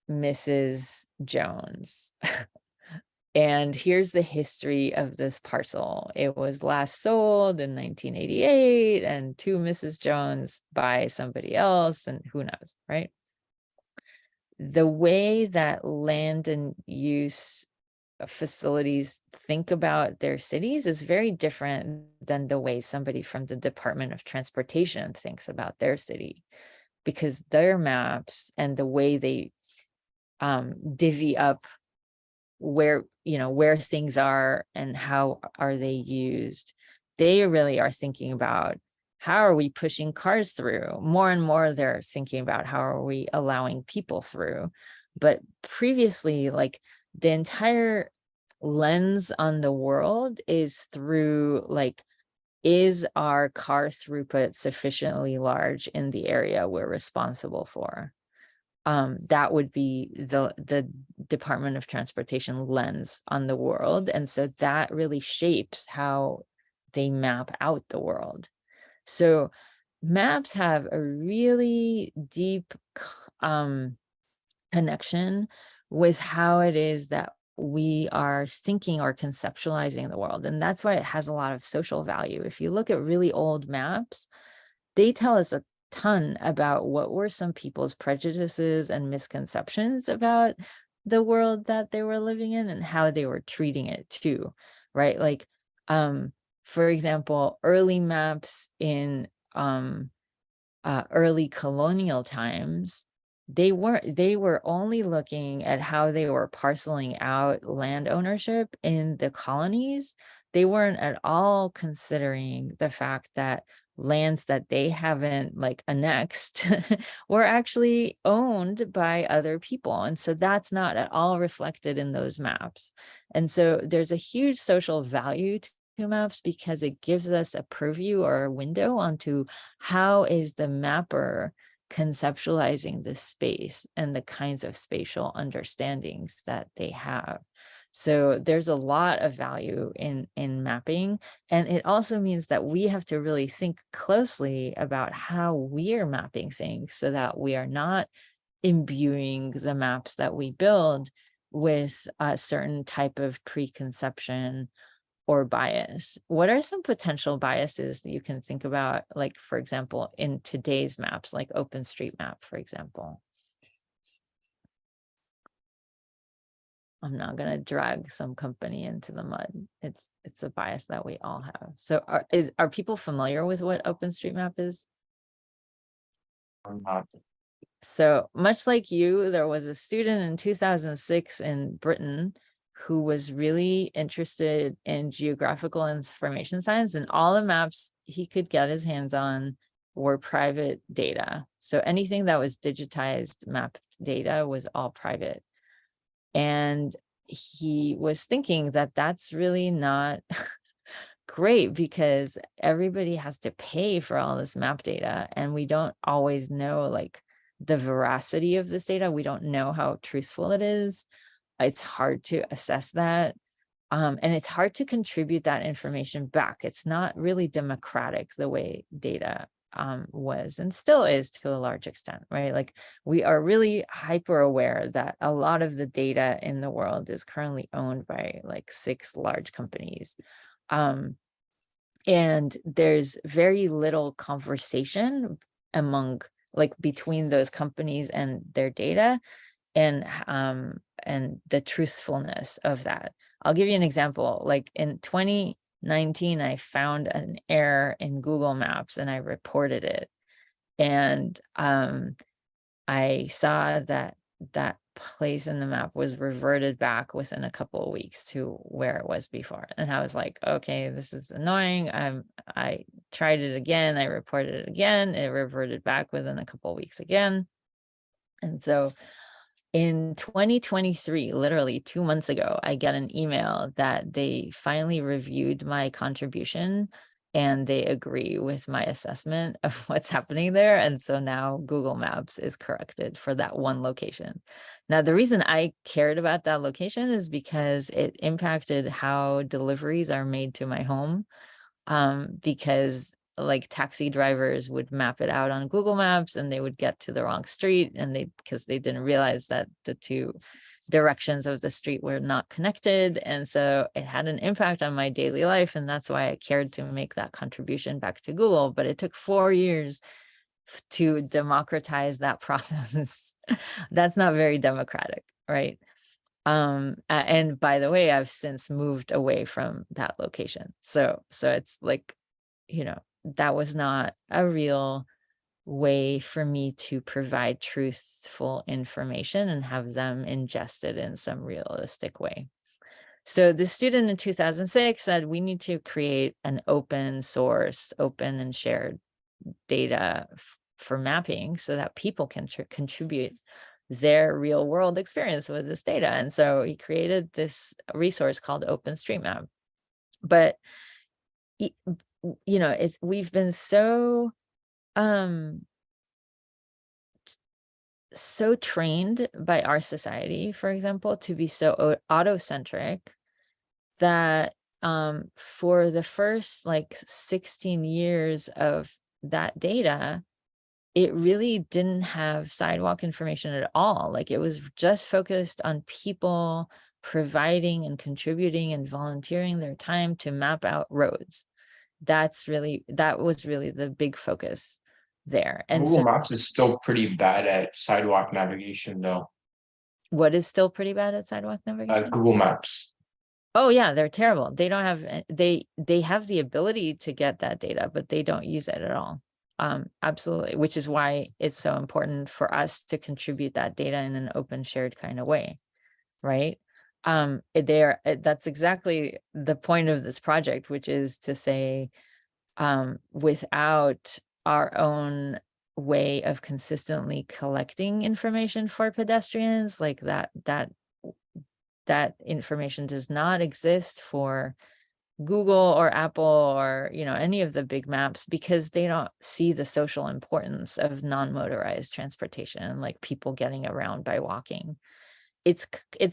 Mrs. Jones. And here's the history of this parcel. It was last sold in 1988 and to Mrs. Jones by somebody else, and who knows, right? The way that land and use facilities think about their cities is very different than the way somebody from the Department of Transportation thinks about their city, because their maps and the way they divvy up where things are and how are they used, they really are thinking about how are we pushing cars through. More and more they're thinking about how are we allowing people through. But previously, like, the entire lens on the world is through like, is our car throughput sufficiently large in the area we're responsible for? That would be the Department of Transportation lens on the world. And so that really shapes how they map out the world. So maps have a really deep connection with how it is that we are thinking or conceptualizing the world. And that's why it has a lot of social value. If you look at really old maps, they tell us a ton about what were some people's prejudices and misconceptions about the world that they were living in and how they were treating it too, right? Like, for example, early maps in early colonial times, they were only looking at how they were parceling out land ownership in the colonies, they weren't at all considering the fact that lands that they haven't like annexed were actually owned by other people. And so that's not at all reflected in those maps. And so there's a huge social value to maps because it gives us a purview or a window onto how is the mapper conceptualizing this space and the kinds of spatial understandings that they have. So there's a lot of value in mapping. And it also means that we have to really think closely about how we are mapping things so that we are not imbuing the maps that we build with a certain type of preconception or bias. What are some potential biases that you can think about, like, for example, in today's maps, like OpenStreetMap, for example? I'm not going to drag some company into the mud. It's a bias that we all have. So are people familiar with what OpenStreetMap is? I'm not. So much like you, there was a student in 2006 in Britain who was really interested in geographical information science, and all the maps he could get his hands on were private data. So anything that was digitized map data was all private. And he was thinking that that's really not great because everybody has to pay for all this map data, and we don't always know like the veracity of this data. We don't know how truthful it is. It's hard to assess that. And it's hard to contribute that information back. It's not really democratic the way data was and still is to a large extent, right? Like we are really hyper aware that a lot of the data in the world is currently owned by like 6 large companies. And there's very little conversation among like between those companies and their data and the truthfulness of that. I'll give you an example. Like in 2019, I found an error in Google Maps and I reported it. And I saw that that place in the map was reverted back within a couple of weeks to where it was before. And I was like, okay, this is annoying. I tried it again. I reported it again. It reverted back within a couple of weeks again. And so in 2023, literally 2 months ago, I get an email that they finally reviewed my contribution and they agree with my assessment of what's happening there. And so now Google Maps is corrected for that one location. Now, the reason I cared about that location is because it impacted how deliveries are made to my home. Because like taxi drivers would map it out on Google Maps and they would get to the wrong street, and because they didn't realize that the 2 directions of the street were not connected. And so it had an impact on my daily life. And that's why I cared to make that contribution back to Google. But it took 4 years to democratize that process. That's not very democratic, right? And by the way, I've since moved away from that location. So it's like, you know, that was not a real way for me to provide truthful information and have them ingested in some realistic way. So the student in 2006 said, we need to create an open source, open and shared data for mapping so that people can contribute their real world experience with this data. And so he created this resource called OpenStreetMap. But you know, we've been so trained by our society, for example, to be so autocentric that for the first like 16 years of that data, it really didn't have sidewalk information at all. Like it was just focused on people providing and contributing and volunteering their time to map out roads. That was really the big focus there. And Google so Maps is still pretty bad at sidewalk navigation, though. what is still pretty bad at sidewalk navigation? Google Maps. Oh yeah, they're terrible. They don't have, they have the ability to get that data, but they don't use it at all. Absolutely, which is why it's so important for us to contribute that data in an open shared kind of way, right? That's exactly the point of this project, which is to say, without our own way of consistently collecting information for pedestrians, like that information does not exist for Google or Apple or, you know, any of the big maps, because they don't see the social importance of non-motorized transportation, like people getting around by walking. It's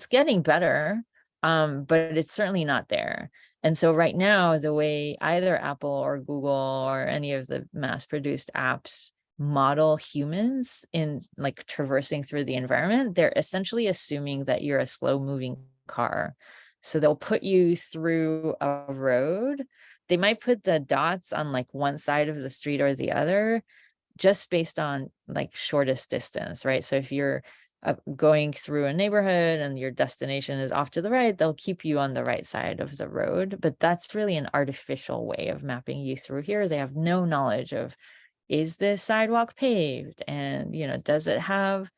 getting better, but it's certainly not there. And so right now, the way either Apple or Google or any of the mass-produced apps model humans in like traversing through the environment, they're essentially assuming that you're a slow-moving car. So they'll put you through a road. They might put the dots on like one side of the street or the other, just based on like shortest distance, right? So if you're going through a neighborhood and your destination is off to the right, they'll keep you on the right side of the road. But that's really an artificial way of mapping you through here. They have no knowledge of, is this sidewalk paved? And, you know, does it have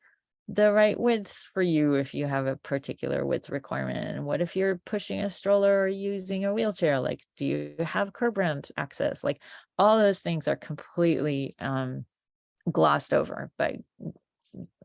the right width for you if you have a particular width requirement? And what if you're pushing a stroller or using a wheelchair? Like, do you have curb ramp access? Like, all those things are completely glossed over by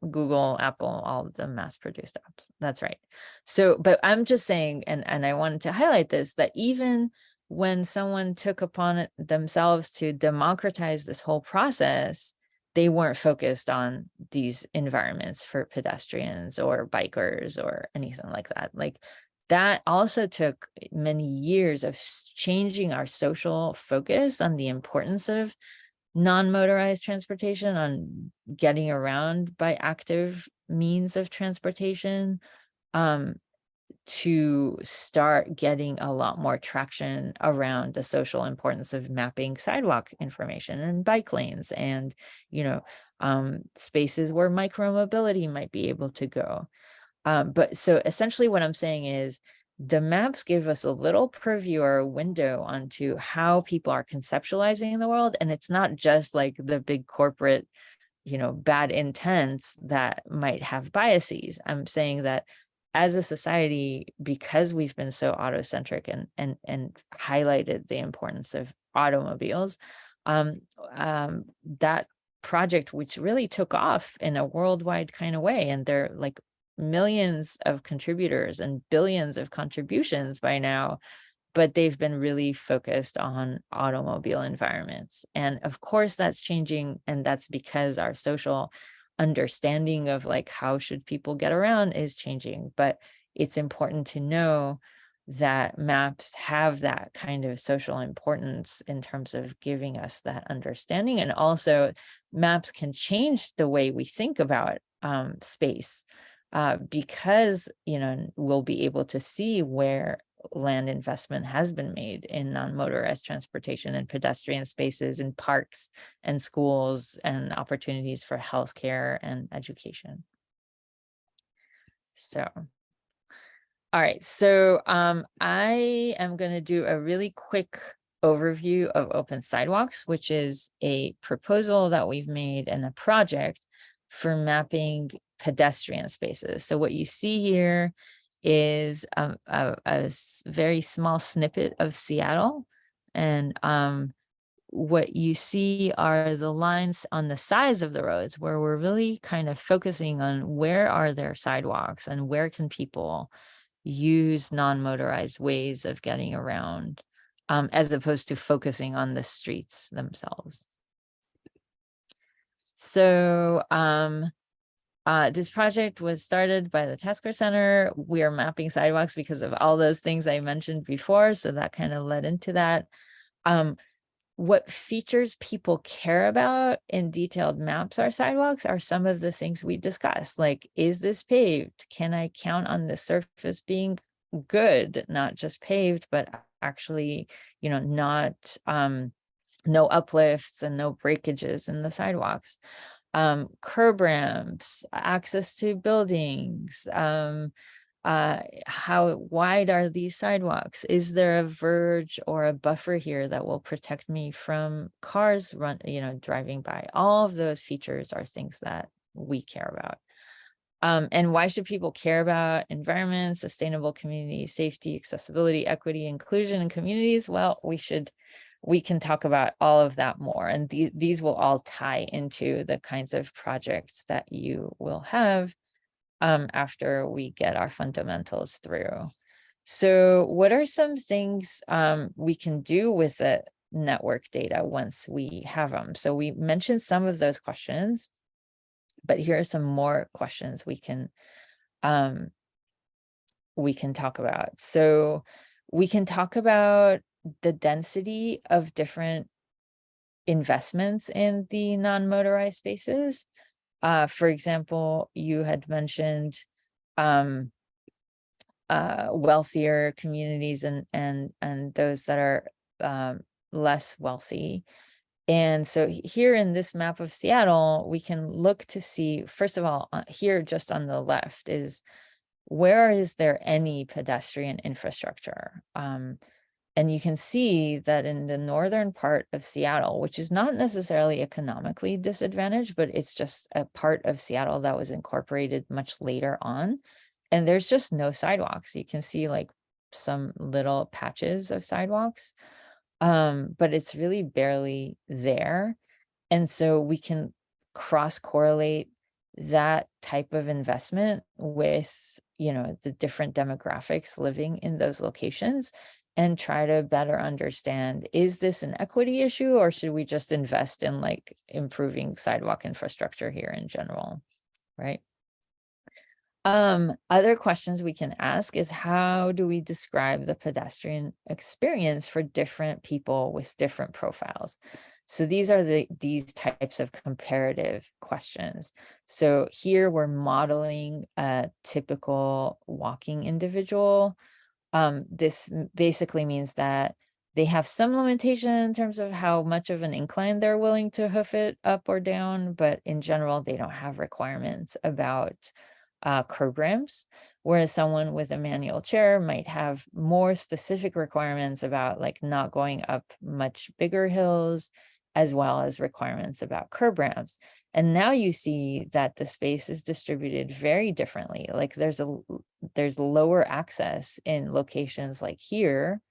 Google, Apple, all of the mass-produced apps. That's right. So, but I'm just saying, and I wanted to highlight this, that even when someone took upon it themselves to democratize this whole process, they weren't focused on these environments for pedestrians or bikers or anything like that. Like, that also took many years of changing our social focus on the importance of non-motorized transportation, on getting around by active means of transportation, to start getting a lot more traction around the social importance of mapping sidewalk information and bike lanes and, you know, spaces where micromobility might be able to go. But so essentially what I'm saying is, the maps give us a little preview or a window onto how people are conceptualizing the world. And it's not just like the big corporate, you know, bad intents that might have biases. I'm saying that as a society, because we've been so autocentric and highlighted the importance of automobiles, that project, which really took off in a worldwide kind of way, and they're like millions of contributors and billions of contributions by now, but they've been really focused on automobile environments. And of course that's changing, and that's because our social understanding of like how should people get around is changing. But it's important to know that maps have that kind of social importance in terms of giving us that understanding. And also maps can change the way we think about space, because, you know, we'll be able to see where land investment has been made in non-motorized transportation and pedestrian spaces and parks and schools and opportunities for healthcare and education. So, all right, so I am going to do a really quick overview of open sidewalks, which is a proposal that we've made and a project for mapping pedestrian spaces. So what you see here is a very small snippet of Seattle. And what you see are the lines on the sides of the roads where we're really kind of focusing on where are there sidewalks and where can people use non-motorized ways of getting around, as opposed to focusing on the streets themselves. So this project was started by the Tasker Center. We are mapping sidewalks because of all those things I mentioned before. So that kind of led into that. What features people care about in detailed maps are sidewalks are some of the things we discussed. Like, is this paved? Can I count on the surface being good, not just paved, but actually, you know, not no uplifts and no breakages in the sidewalks. Curb ramps, access to buildings, how wide are these sidewalks? Is there a verge or a buffer here that will protect me from cars driving by? All of those features are things that we care about. And why should people care about environment, sustainable community, safety, accessibility, equity, inclusion in communities? Well, we can talk about all of that more. And these will all tie into the kinds of projects that you will have after we get our fundamentals through. So what are some things we can do with the network data once we have them? So we mentioned some of those questions, but here are some more questions we can talk about. So we can talk about the density of different investments in the non-motorized spaces. For example, you had mentioned wealthier communities and those that are less wealthy. And so here in this map of Seattle, we can look to see, first of all, here just on the left is, where is there any pedestrian infrastructure? And you can see that in the northern part of Seattle, which is not necessarily economically disadvantaged, but it's just a part of Seattle that was incorporated much later on. And there's just no sidewalks. You can see like some little patches of sidewalks, but it's really barely there. And so we can cross correlate that type of investment with, the different demographics living in those locations and try to better understand, is this an equity issue, or should we just invest in like improving sidewalk infrastructure here in general, right? Other questions we can ask is, how do we describe the pedestrian experience for different people with different profiles? So these are these types of comparative questions. So here we're modeling a typical walking individual. This basically means that they have some limitation in terms of how much of an incline they're willing to hoof it up or down, but in general, they don't have requirements about curb ramps, whereas someone with a manual chair might have more specific requirements about like not going up much bigger hills, as well as requirements about curb ramps. And now you see that the space is distributed very differently. Like there's lower access in locations like here,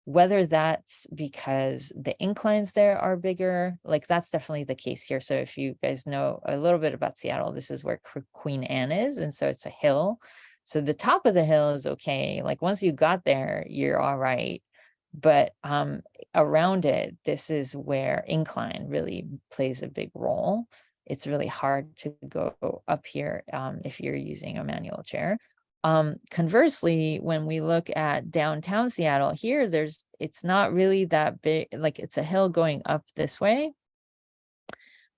whether that's because the inclines there are bigger, like that's definitely the case here. So if you guys know a little bit about Seattle, this is where Queen Anne is. And so it's a hill. So the top of the hill is okay. Like once you got there, you're all right. But around it, this is where incline really plays a big role. It's really hard to go up here if you're using a manual chair. Conversely, when we look at downtown Seattle here, it's not really that big, like it's a hill going up this way,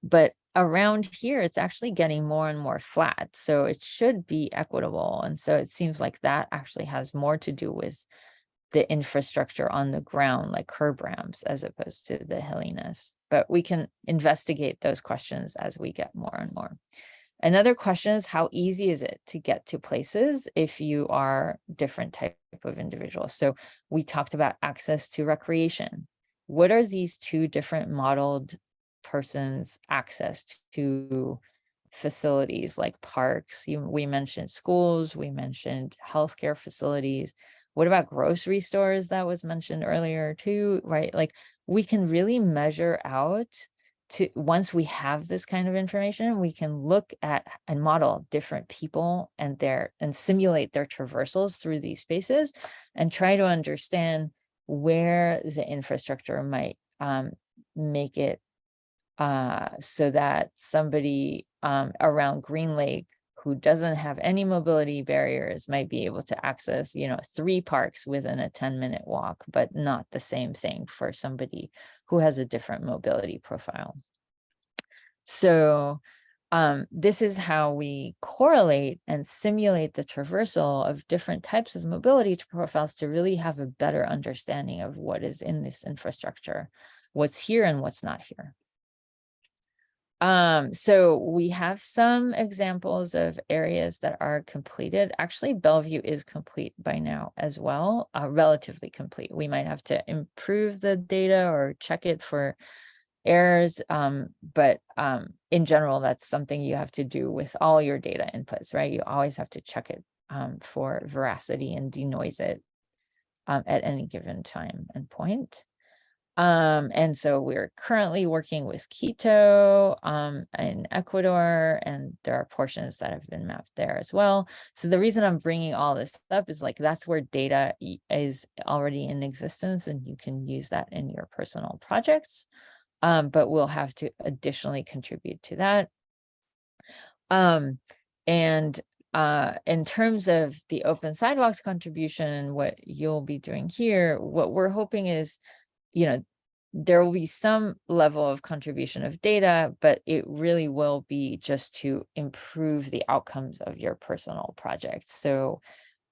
but around here, it's actually getting more and more flat. So it should be equitable. And so it seems like that actually has more to do with the infrastructure on the ground, like curb ramps, as opposed to the hilliness. But we can investigate those questions as we get more and more. Another question is, how easy is it to get to places if you are different type of individuals? So we talked about access to recreation. What are these two different modeled persons' access to facilities like parks? We mentioned schools, we mentioned healthcare facilities. What about grocery stores? That was mentioned earlier too, right? Like we can really measure out once we have this kind of information, we can look at and model different people and simulate their traversals through these spaces and try to understand where the infrastructure might make it so that somebody around Green Lake who doesn't have any mobility barriers might be able to access, 3 parks within a 10-minute walk, but not the same thing for somebody who has a different mobility profile. So this is how we correlate and simulate the traversal of different types of mobility profiles to really have a better understanding of what is in this infrastructure, what's here and what's not here. So we have some examples of areas that are completed. Actually, Bellevue is complete by now as well, relatively complete. We might have to improve the data or check it for errors. But in general, that's something you have to do with all your data inputs, right? You always have to check it for veracity and denoise it at any given time and point. And so we're currently working with Quito in Ecuador, and there are portions that have been mapped there as well. So the reason I'm bringing all this up is like that's where data is already in existence, and you can use that in your personal projects. But we'll have to additionally contribute to that. And in terms of the open sidewalks contribution, what you'll be doing here, what we're hoping is, you know, there will be some level of contribution of data, but it really will be just to improve the outcomes of your personal projects. So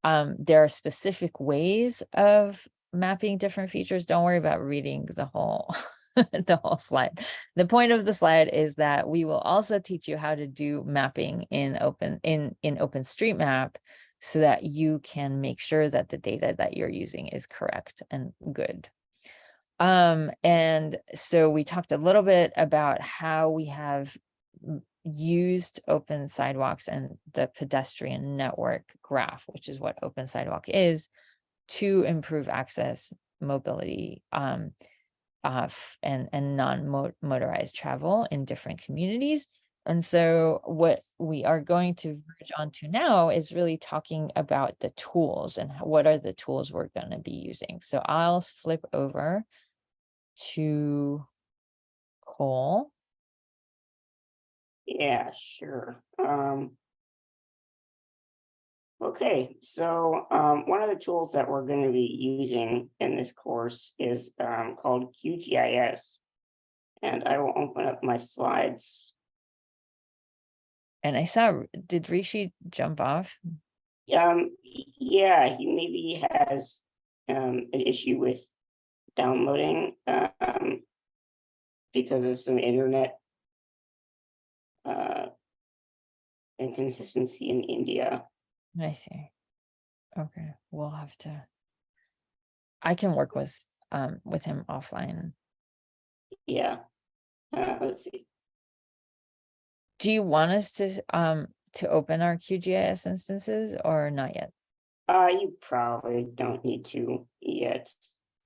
there are specific ways of mapping different features. Don't worry about reading the whole the whole slide. The point of the slide is that we will also teach you how to do mapping in OpenStreetMap so that you can make sure that the data that you're using is correct and good. And so we talked a little bit about how we have used open sidewalks and the pedestrian network graph, which is what open sidewalk is, to improve access, mobility, and non-motorized travel in different communities. And so what we are going to verge onto now is really talking about the tools and what are the tools we're going to be using. So I'll flip over to Cole. Yeah, sure. Okay, so one of the tools that we're going to be using in this course is called QGIS. And I will open up my slides. And I saw, did Rishi jump off? Yeah, he maybe has an issue with downloading because of some internet inconsistency in India. I see. Okay, we'll have to. I can work with him offline. Yeah. Let's see. Do you want us to open our QGIS instances or not yet? You probably don't need to yet.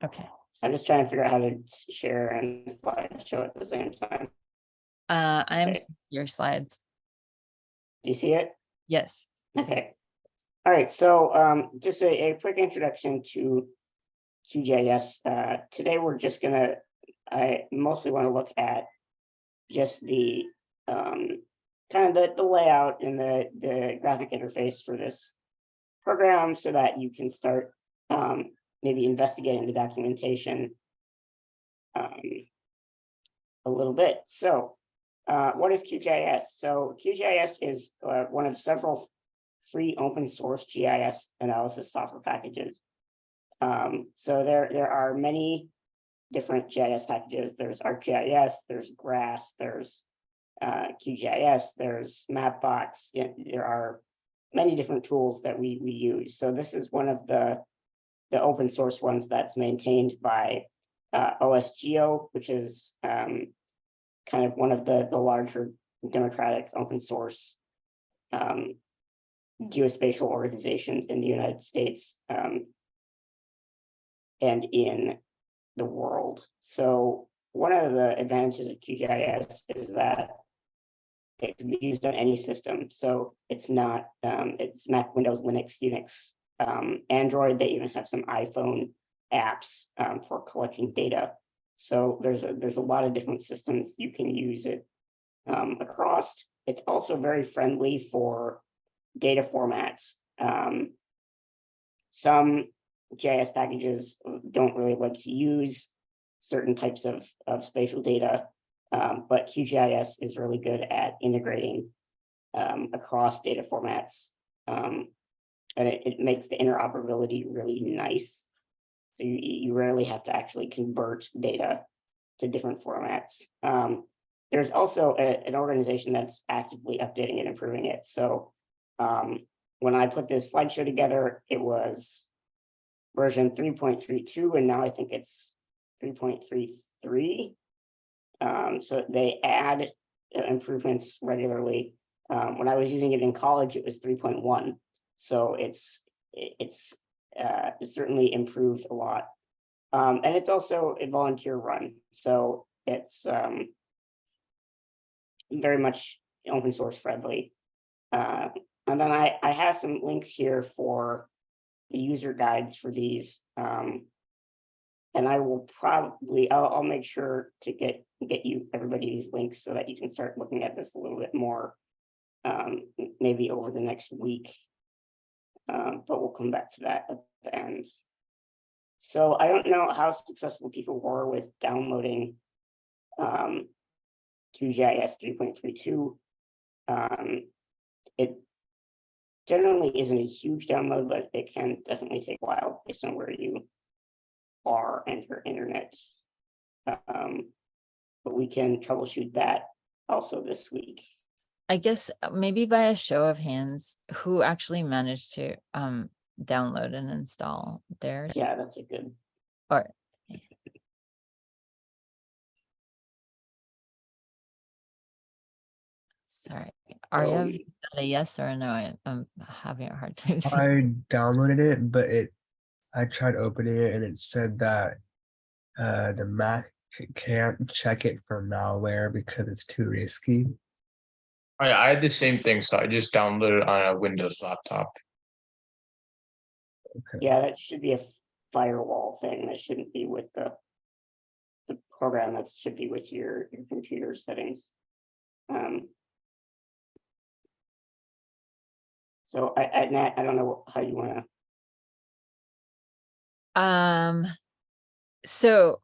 Okay. I'm just trying to figure out how to share and slideshow at the same time. I'm Okay. your slides. Do you see it? Yes. Okay. All right. So just a quick introduction to QGIS. Today we're just gonna. I mostly want to look at just the kind of the layout and the graphic interface for this program, so that you can start maybe investigating the documentation a little bit. So what is QGIS? So QGIS is one of several free open source GIS analysis software packages. So there are many different GIS packages. There's ArcGIS, there's GRASS, there's QGIS, there's Mapbox. There are many different tools that we use. So this is one of the open source ones that's maintained by OSGeo, which is kind of one of the larger democratic open source geospatial organizations in the United States and in the world. So one of the advantages of QGIS is that it can be used on any system. So it's not, it's Mac, Windows, Linux, Unix, Android. They even have some iPhone apps for collecting data. So there's a lot of different systems you can use it across. It's also very friendly for data formats. Some GIS packages don't really like to use certain types of spatial data, but QGIS is really good at integrating across data formats, and it makes the interoperability really nice. So you rarely have to actually convert data to different formats. There's also an organization that's actively updating and improving it. So when I put this slideshow together, it was version 3.32, and now I think it's 3.33. So they add improvements regularly. When I was using it in college, it was 3.1. So it's certainly improved a lot. And it's also a volunteer run. So it's very much open source friendly. And then I have some links here for the user guides for these. And I will probably, I'll make sure to get you everybody these links so that you can start looking at this a little bit more, maybe over the next week. But we'll come back to that at the end. So I don't know how successful people were with downloading QGIS 3.32. It generally isn't a huge download, but it can definitely take a while based on where you are and your internet. But we can troubleshoot that also this week. I guess maybe by a show of hands, who actually managed to download and install theirs? Yeah, that's a good. Or sorry, Arya, is that a yes or a no? I'm having a hard time seeing. I downloaded it, but I tried opening it and it said that the Mac can't check it for malware because it's too risky. I had the same thing, so I just downloaded it on a Windows laptop. Okay. Yeah, that should be a firewall thing. That shouldn't be with the program. That should be with your computer settings. So Nat, I don't know how you want to. So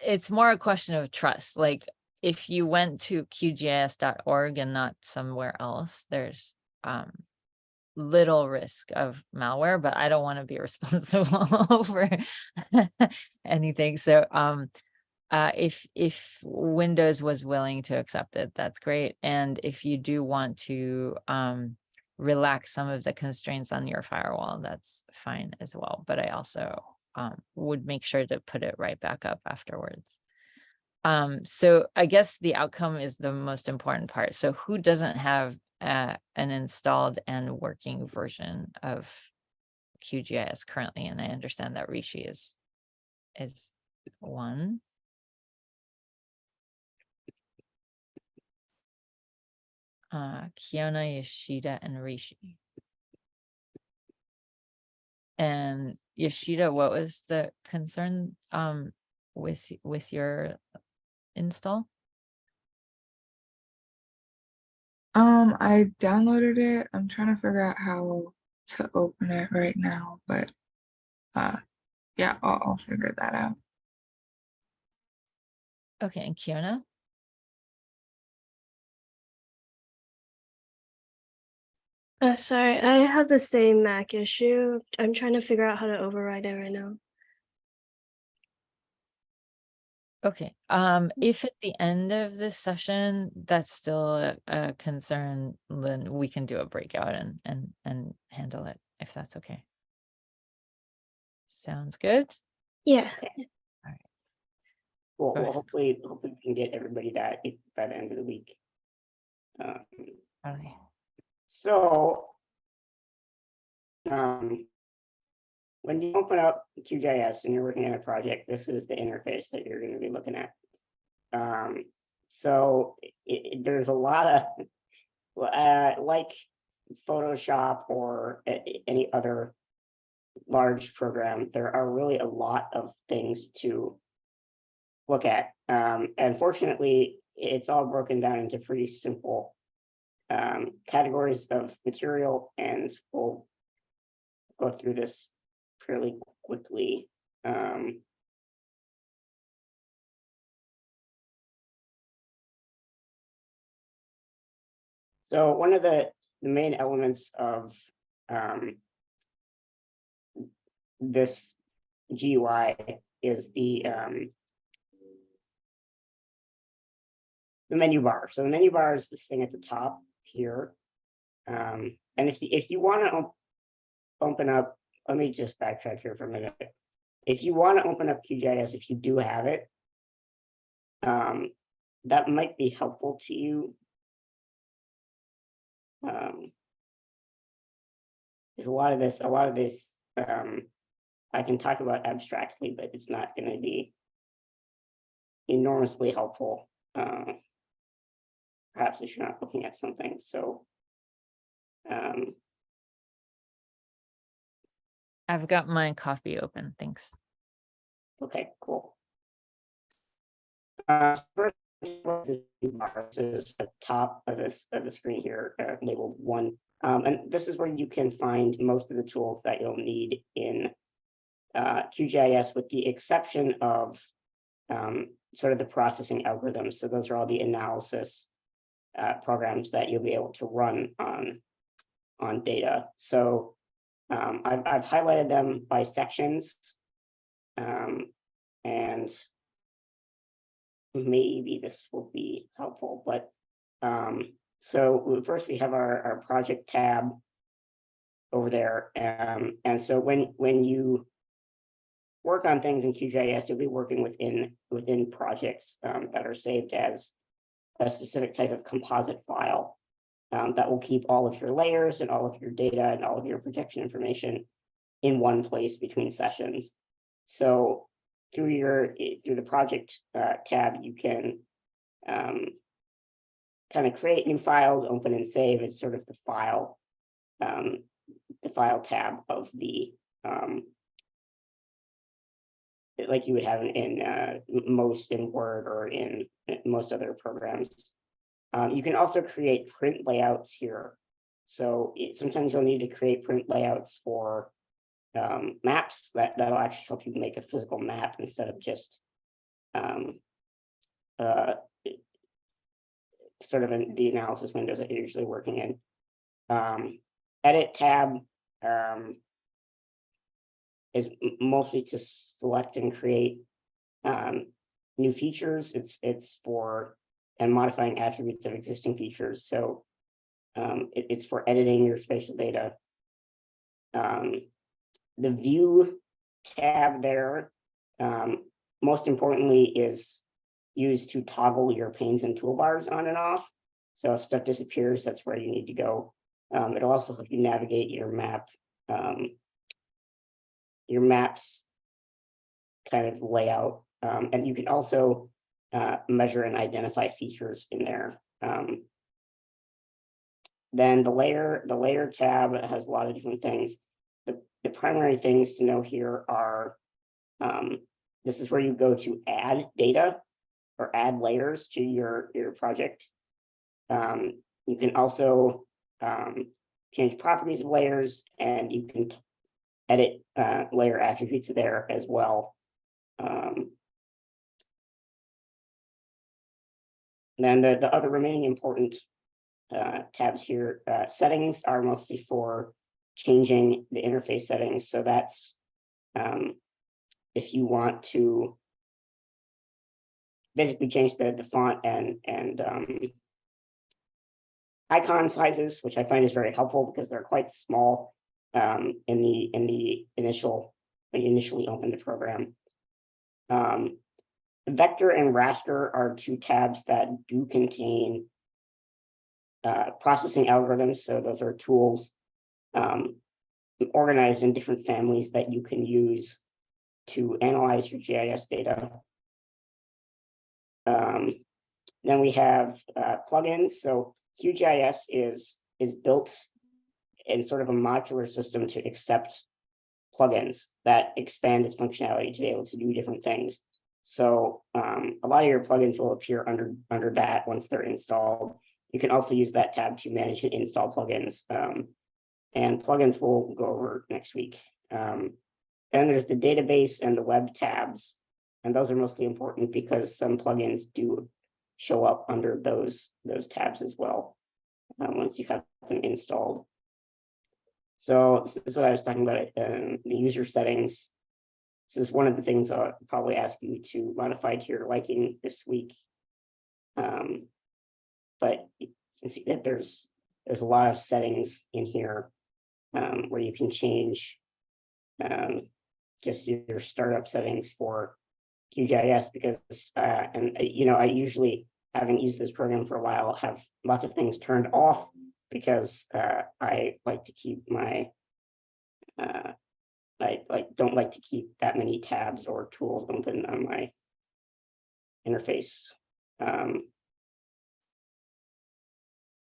it's more a question of trust. Like if you went to qgis.org and not somewhere else, there's little risk of malware, but I don't want to be responsible for anything. So if Windows was willing to accept it, that's great. And if you do want to relax some of the constraints on your firewall, that's fine as well. But I also would make sure to put it right back up afterwards. So I guess the outcome is the most important part. So who doesn't have an installed and working version of QGIS currently? And I understand that Rishi is one. Kiona, Yoshida, and Rishi. And Yoshida, what was the concern with your install? I downloaded it. I'm trying to figure out how to open it right now, but yeah, I'll figure that out. Okay, and Kiona? Sorry, I have the same Mac issue. I'm trying to figure out how to override it right now. Okay, if at the end of this session that's still a concern, then we can do a breakout and handle it if that's okay. Sounds good. Yeah. Well, Go ahead. hopefully we can get everybody that by the end of the week. Okay. So when you open up QGIS and you're working on a project, this is the interface that you're going to be looking at. So there's a lot of like Photoshop or any other large program, there are really a lot of things to look at. And fortunately, it's all broken down into pretty simple categories of material, and we'll go through this fairly quickly. So one of the main elements of this GUI is the menu bar. So the menu bar is this thing at the top here. And if you want to open up, let me just backtrack here for a minute. If you want to open up QGIS, if you do have it, that might be helpful to you. There's a lot of this, I can talk about abstractly, but it's not going to be enormously helpful. Perhaps if you're not looking at something. So I've got my coffee open. Thanks. okay, cool. First, this is at the top of the screen here, labeled 1. And this is where you can find most of the tools that you'll need in QGIS, with the exception of sort of the processing algorithms. So those are all the analysis programs that you'll be able to run on data. So I've highlighted them by sections, and maybe this will be helpful. But so first we have our project tab over there, and so when you work on things in QGIS, you'll be working within projects that are saved as a specific type of composite file that will keep all of your layers and all of your data and all of your projection information in one place between sessions. So through the project tab, you can kind of create new files, open and save. It's sort of the file tab of the like you would have in most in Word or in most other programs. You can also create print layouts here. So sometimes you'll need to create print layouts for maps that'll actually help you make a physical map instead of just sort of in the analysis windows that you're usually working in. Edit tab is mostly to select and create new features. It's for and modifying attributes of existing features. So it's for editing your spatial data. The view tab there, most importantly, is used to toggle your panes and toolbars on and off. So if stuff disappears, that's where you need to go. It'll also help you navigate your map, your map's kind of layout. And you can also measure and identify features in there. Then the layer tab has a lot of different things. The primary things to know here are, this is where you go to add data or add layers to your project. You can also change properties of layers, and you can edit layer attributes there as well. Then the other remaining important tabs here, settings are mostly for changing the interface settings. So that's if you want to basically change the font and icon sizes, which I find is very helpful because they're quite small in the initial when you initially open the program. Vector and raster are two tabs that do contain processing algorithms. So those are tools organized in different families that you can use to analyze your GIS data. Then we have plugins. So QGIS is built in sort of a modular system to accept plugins that expand its functionality to be able to do different things. So a lot of your plugins will appear under that once they're installed. You can also use that tab to manage and install plugins. And plugins we'll go over next week. And there's the database and the web tabs. And those are mostly important because some plugins do show up under those tabs as well once you have them installed. So this is what I was talking about, the user settings. This is one of the things I'll probably ask you to modify to your liking this week. But you can see that there's a lot of settings in here where you can change just your startup settings for QGIS because, I usually, having used this program for a while, have lots of things turned off because I like to keep my, I don't like to keep that many tabs or tools open on my interface.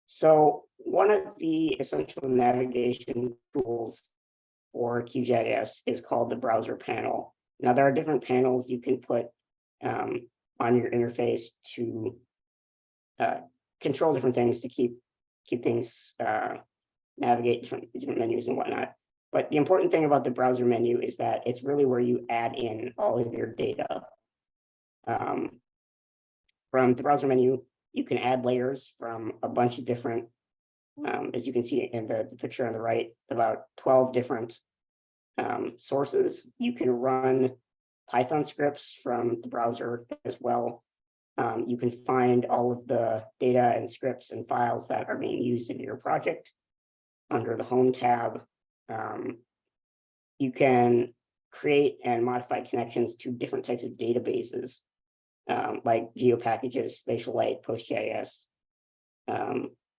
So one of the essential navigation tools for QGIS is called the browser panel. Now, there are different panels you can put on your interface to control different things, to keep things, navigate different menus and whatnot. But the important thing about the browser menu is that it's really where you add in all of your data. From the browser menu, you can add layers from a bunch of different, as you can see in the picture on the right, about 12 different sources. You can run Python scripts from the browser as well. You can find all of the data and scripts and files that are being used in your project under the Home tab. You can create and modify connections to different types of databases, like GeoPackages, Spatial-Light, PostGIS,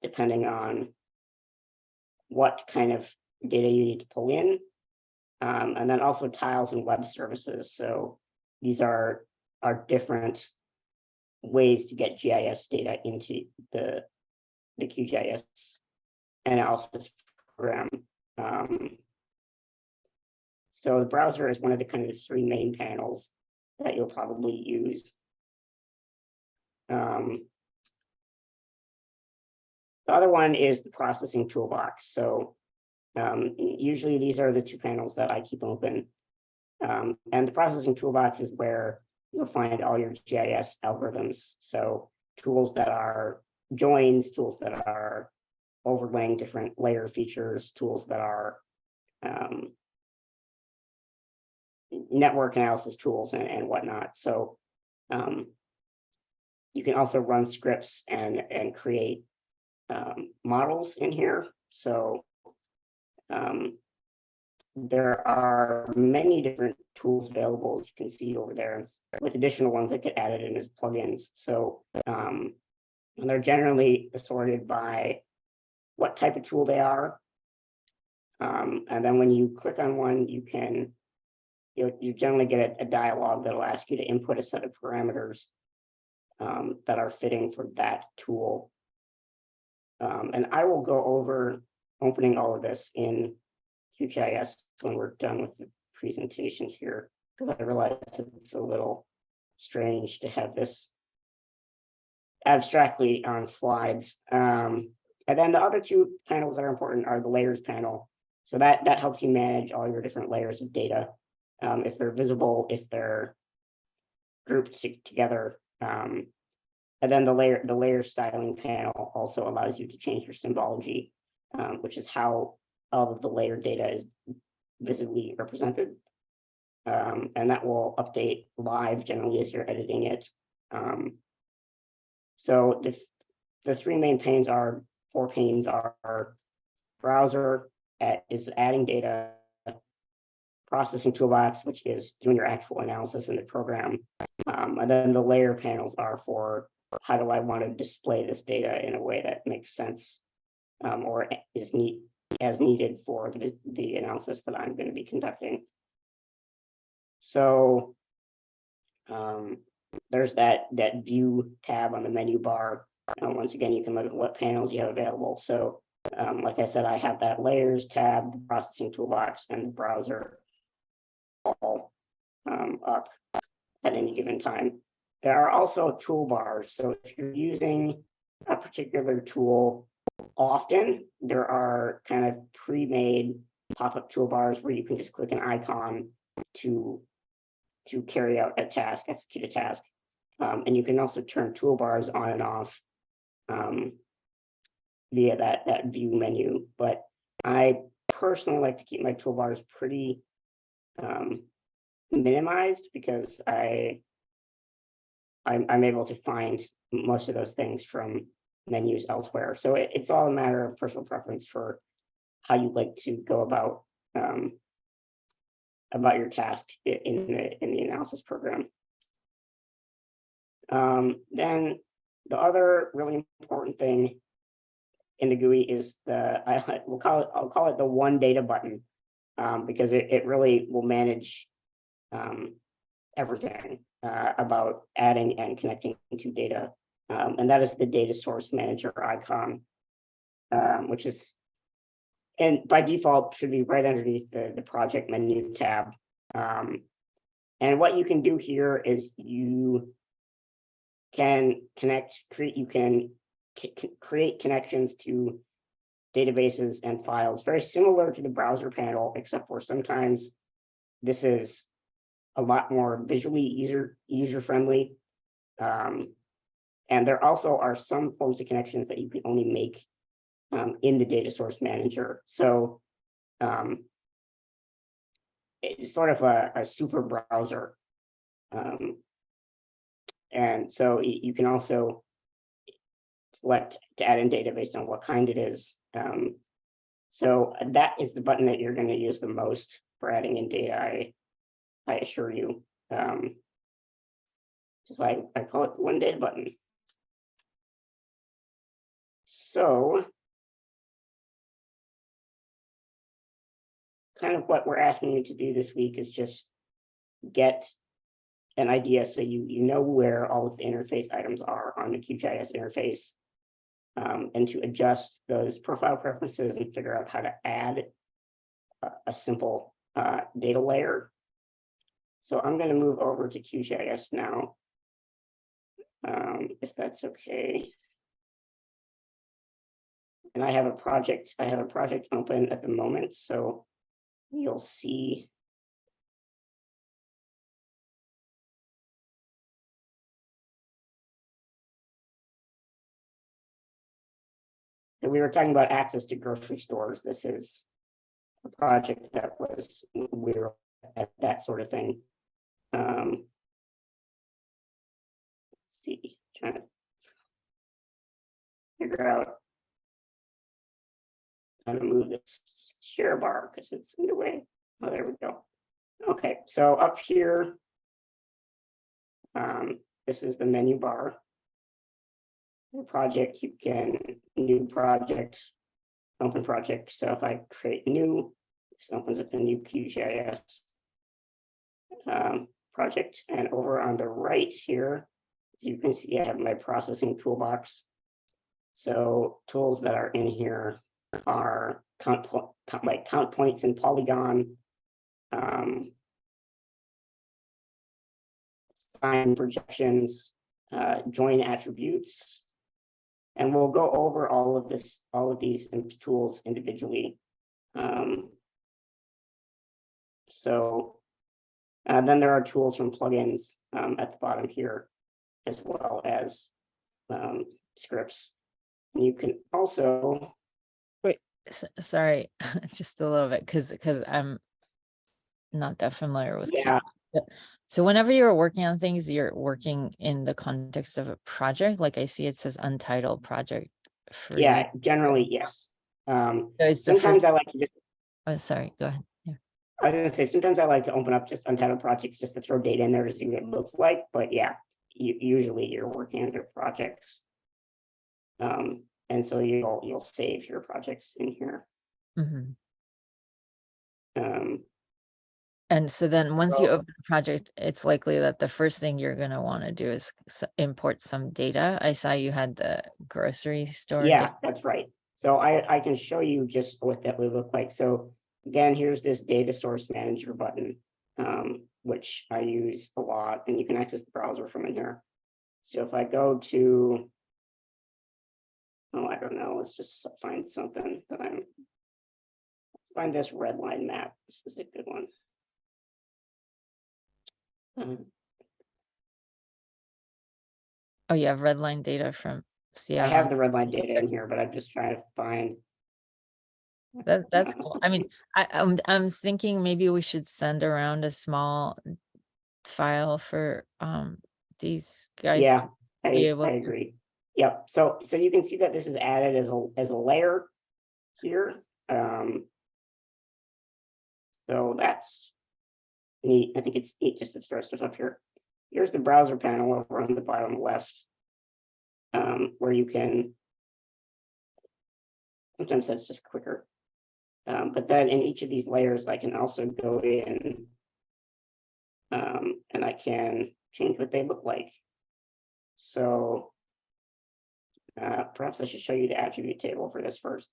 depending on what kind of data you need to pull in. And then also tiles and web services. So these are different ways to get GIS data into the QGIS analysis program. So the browser is one of the kind of three main panels that you'll probably use. The other one is the processing toolbox. So usually these are the two panels that I keep open. And the processing toolbox is where you'll find all your GIS algorithms. So tools that are joins, tools that are overlaying different layer features, tools that are network analysis tools and whatnot. So you can also run scripts and create models in here. So there are many different tools available, as you can see over there, with additional ones that get added in as plugins. So and they're generally assorted by what type of tool they are. And then when you click on one, you can, you generally get a dialog that'll ask you to input a set of parameters that are fitting for that tool. And I will go over opening all of this in QGIS when we're done with the presentation here, because I realize it's a little strange to have this abstractly on slides. And then the other two panels that are important are the layers panel. So that helps you manage all your different layers of data, if they're visible, if they're grouped together. And then the layer styling panel also allows you to change your symbology, which is how all of the layer data is visibly represented. And that will update live generally as you're editing it. So the three main panes are, four panes are browser is adding data, processing toolbox, which is doing your actual analysis in the program. And then the layer panels are for how do I want to display this data in a way that makes sense, or is as needed for the analysis that I'm going to be conducting. So there's that view tab on the menu bar. Once again, you can look at what panels you have available. So like I said, I have that layers tab, the processing toolbox, and the browser all up at any given time. There are also toolbars. So if you're using a particular tool often, there are kind of pre-made pop-up toolbars where you can just click an icon to carry out a task, execute a task. And you can also turn toolbars on and off via that view menu. But I personally like to keep my toolbars pretty minimized because I'm able to find most of those things from menus elsewhere. So it's all a matter of personal preference for how you like to go about your task in the analysis program. Then the other really important thing in the GUI is I'll call it the one data button, because it really will manage everything about adding and connecting to data. And that is the data source manager icon, which is, and by default should be right underneath the project menu tab. And what you can do here is you can create connections to databases and files, very similar to the browser panel, except for sometimes this is a lot more visually user friendly. And there also are some forms of connections that you can only make in the data source manager. So it's sort of a super browser. And so you can also select to add in data based on what kind it is. So that is the button that you're going to use the most for adding in data, I assure you. That's why I call it the one data button. So kind of what we're asking you to do this week is just get an idea so you know where all of the interface items are on the QGIS interface, and to adjust those profile preferences and figure out how to add a simple data layer. So I'm going to move over to QGIS now, if that's okay. And I have a project open at the moment, so you'll see. So we were talking about access to grocery stores. This is a project that we were at that sort of thing. Let's see, trying to figure out how to move this share bar because it's in the way. Oh, there we go. Okay, so up here, this is the menu bar. The project, you can new project, open project. So if I create new, this opens up a new QGIS project. And over on the right here, you can see I have my processing toolbox. So tools that are in here are count points in Polygon, sign projections, join attributes, and we'll go over all of these tools individually. Then there are tools from plugins at the bottom here, as well as scripts. And you can also sorry, just a little bit, because I'm not that familiar with yeah. So whenever you're working on things, you're working in the context of a project. Like I see it says untitled project for Yeah, generally, yes. Sometimes I like to just, oh, sorry, go ahead. Yeah. I was gonna say, sometimes I like to open up just untitled projects just to throw data in there to see what it looks like. But yeah, usually you're working under projects. And so you'll save your projects in here. Mm-hmm. And so then once you open a project, it's likely that the first thing you're going to want to do is import some data. I saw you had the grocery store. Yeah, that's right. So I can show you just what that would look like. So again, here's this data source manager button, which I use a lot, and you can access the browser from in here. So if I go to, oh, I don't know, let's just find something that let's find this red line map. This is a good one. Oh, you have red line data from I have the red line data in here, but I'm just trying to find. That's cool. I mean, I'm thinking maybe we should send around a small file for these guys. Yeah, to be able I agree. Yep. So you can see that this is added as a layer here. So that's neat. I think it's neat just to throw stuff up here. here's the browser panel over on the bottom left, where you can, sometimes that's just quicker. But then in each of these layers, I can also go in and I can change what they look like. So perhaps I should show you the attribute table for this first.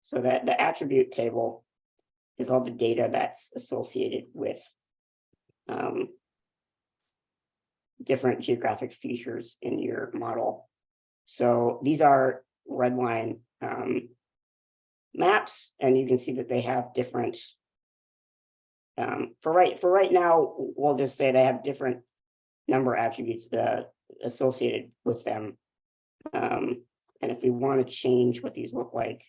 So that the attribute table is all the data that's associated with different geographic features in your model. So these are red line maps, and you can see that they have different. For right now, we'll just say they have different number attributes associated with them. And if we want to change what these look like,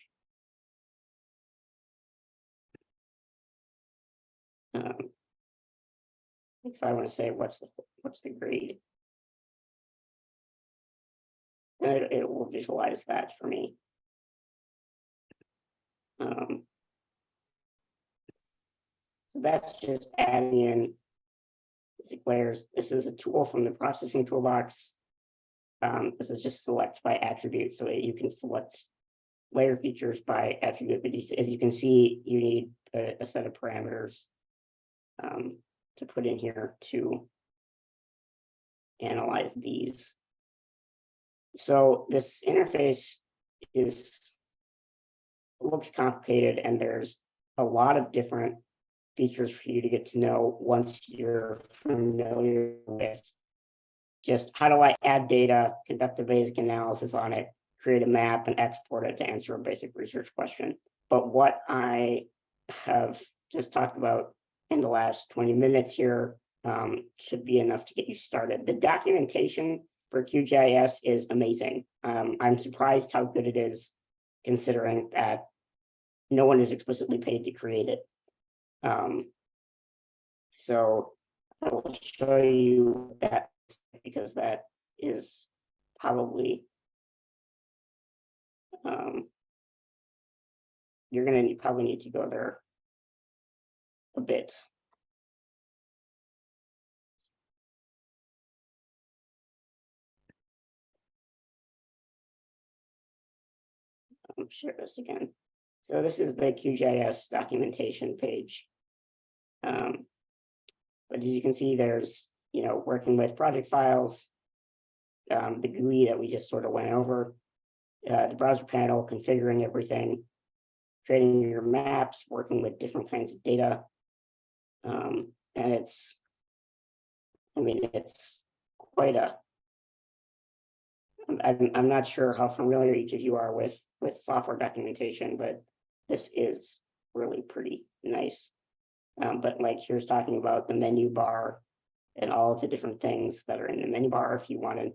if I want to say what's the grade, it will visualize that for me. So that's just adding in basic layers. This is a tool from the processing toolbox. This is just select by attribute, so you can select layer features by attribute. But as you can see, you need a set of parameters to put in here to analyze these. So this interface looks complicated, and there's a lot of different features for you to get to know once you're familiar with just how do I add data, conduct a basic analysis on it, create a map, and export it to answer a basic research question. But what I have just talked about in the last 20 minutes here should be enough to get you started. The documentation for QGIS is amazing. I'm surprised how good it is, considering that no one is explicitly paid to create it. So I will show you that, because that is probably you're going to probably need to go there a bit. I'll share this again. So this is the QGIS documentation page. But as you can see, there's, working with project files, the GUI that we just sort of went over, the browser panel, configuring everything, creating your maps, working with different kinds of data. And it's quite a, I'm not sure how familiar each of you are with software documentation, but this is really pretty nice. But like here's talking about the menu bar and all of the different things that are in the menu bar if you want to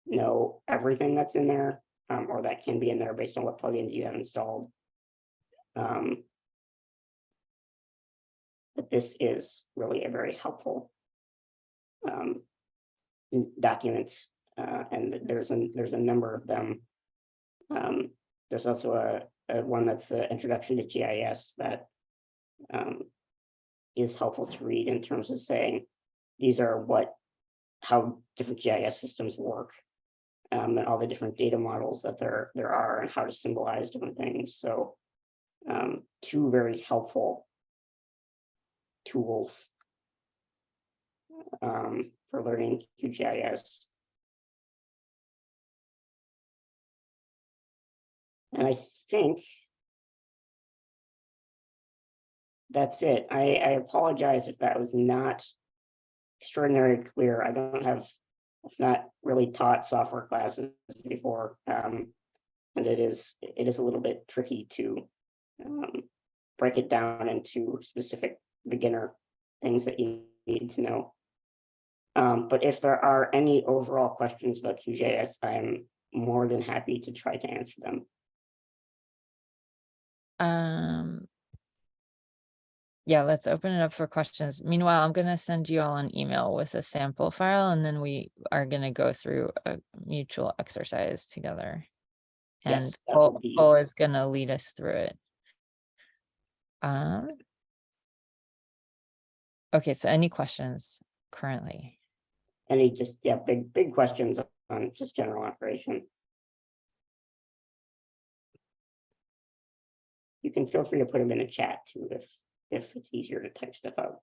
know everything that's in there, or that can be in there based on what plugins you have installed. But this is really a very helpful document, and there's a number of them. There's also a one that's an introduction to GIS that is helpful to read in terms of saying these are how different GIS systems work, and all the different data models that there are, and how to symbolize different things. So two very helpful tools for learning QGIS. And I think that's it. I apologize if that was not extraordinarily clear. I've not really taught software classes before, and it is a little bit tricky to break it down into specific beginner things that you need to know. But if there are any overall questions about QGIS, I'm more than happy to try to answer them. Yeah, let's open it up for questions. Meanwhile, I'm going to send you all an email with a sample file, and then we are going to go through a mutual exercise together. And Yes, that would be- Cole is going to lead us through it. Okay, so any questions currently? any just, yeah, big questions on just general operation. You can feel free to put them in a chat too, if it's easier to type stuff out.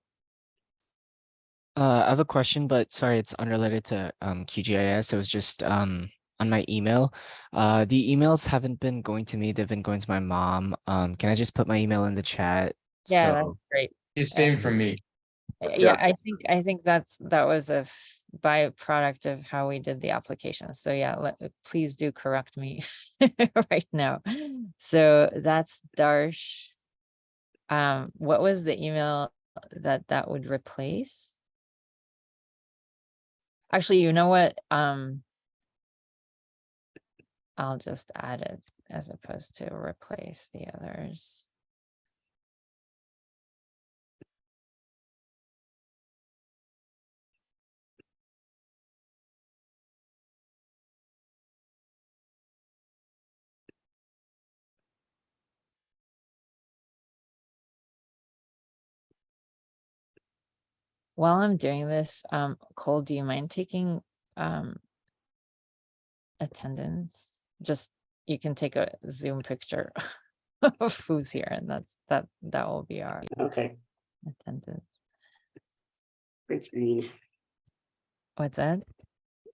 I have a question, but sorry, it's unrelated to QGIS. It was just on my email. The emails haven't been going to me, they've been going to my mom. Can I just put my email in the chat? Yeah, that's So great. It's same for me. Yeah, I think that was a byproduct of how we did the application. So yeah, please do correct me right now. So that's Darsh. What was the email that would replace? Actually, you know what? I'll just add it as opposed to replace the others. While I'm doing this, Cole, do you mind taking attendance? Just, you can take a Zoom picture of who's here, and that will be our Okay, attendance. great screen. What's that?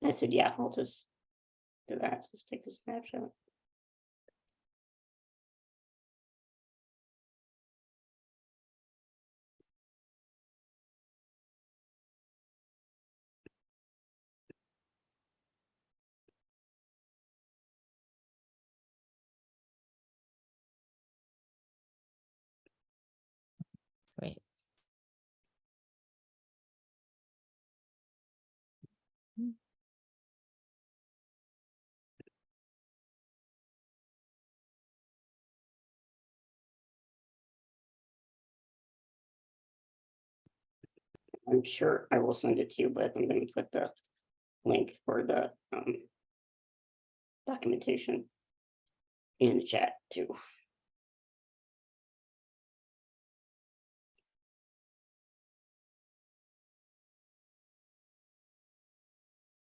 I said, yeah, I'll just do that. Just take a snapshot. Wait. I'm sure I will send it to you, but I'm going to put the link for the documentation in the chat too.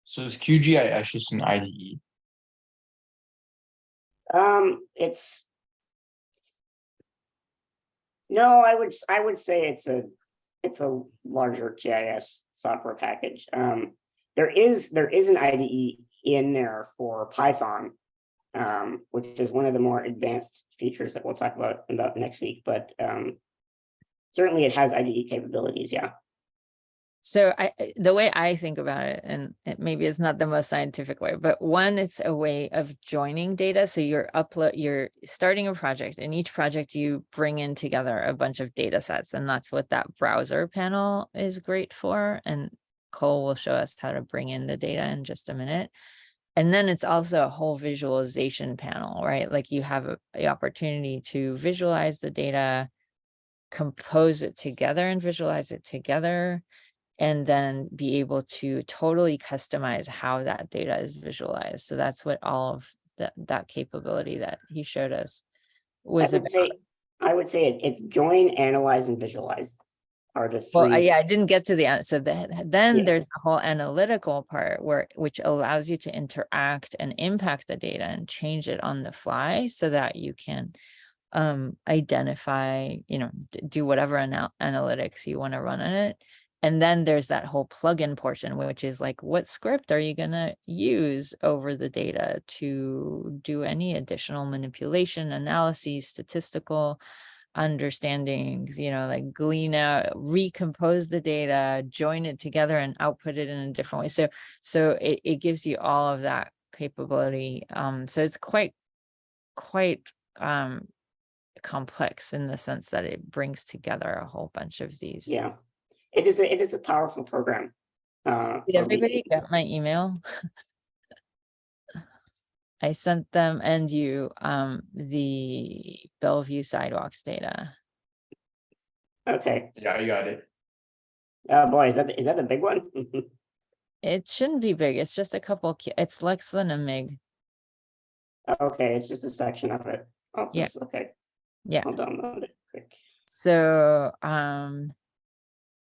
So is QGIS just an IDE? It's no, I would say it's a larger GIS software package. There is an IDE in there for Python, which is one of the more advanced features that we'll talk about next week. But certainly it has IDE capabilities. Yeah. So the way I think about it, and maybe it's not the most scientific way, but one, it's a way of joining data. So you're starting a project, and each project you bring in together a bunch of data sets, and that's what that browser panel is great for. And Cole will show us how to bring in the data in just a minute. And then it's also a whole visualization panel, right? Like you have the opportunity to visualize the data, compose it together and visualize it together, and then be able to totally customize how that data is visualized. So that's what all of that capability that he showed us was about. I would say it's join, analyze, and visualize are the three. Well, yeah, I didn't get to the end. So then Yeah. there's the whole analytical part which allows you to interact and impact the data and change it on the fly so that you can identify, do whatever analytics you want to run on it. And then there's that whole plugin portion, which is like, what script are you going to use over the data to do any additional manipulation, analyses, statistical understandings, like glean out, recompose the data, join it together and output it in a different way. So it gives you all of that capability. So it's quite complex in the sense that it brings together a whole bunch of these. Yeah, it is a powerful program. Did everybody get my email? I sent them and you the Bellevue sidewalks data. Okay. Yeah, I got it. Oh boy, is that the big one? It shouldn't be big. It's just a couple. It's less than a meg. Okay, it's just a section of it. Yeah. Okay. Yeah. I'll download it quick. So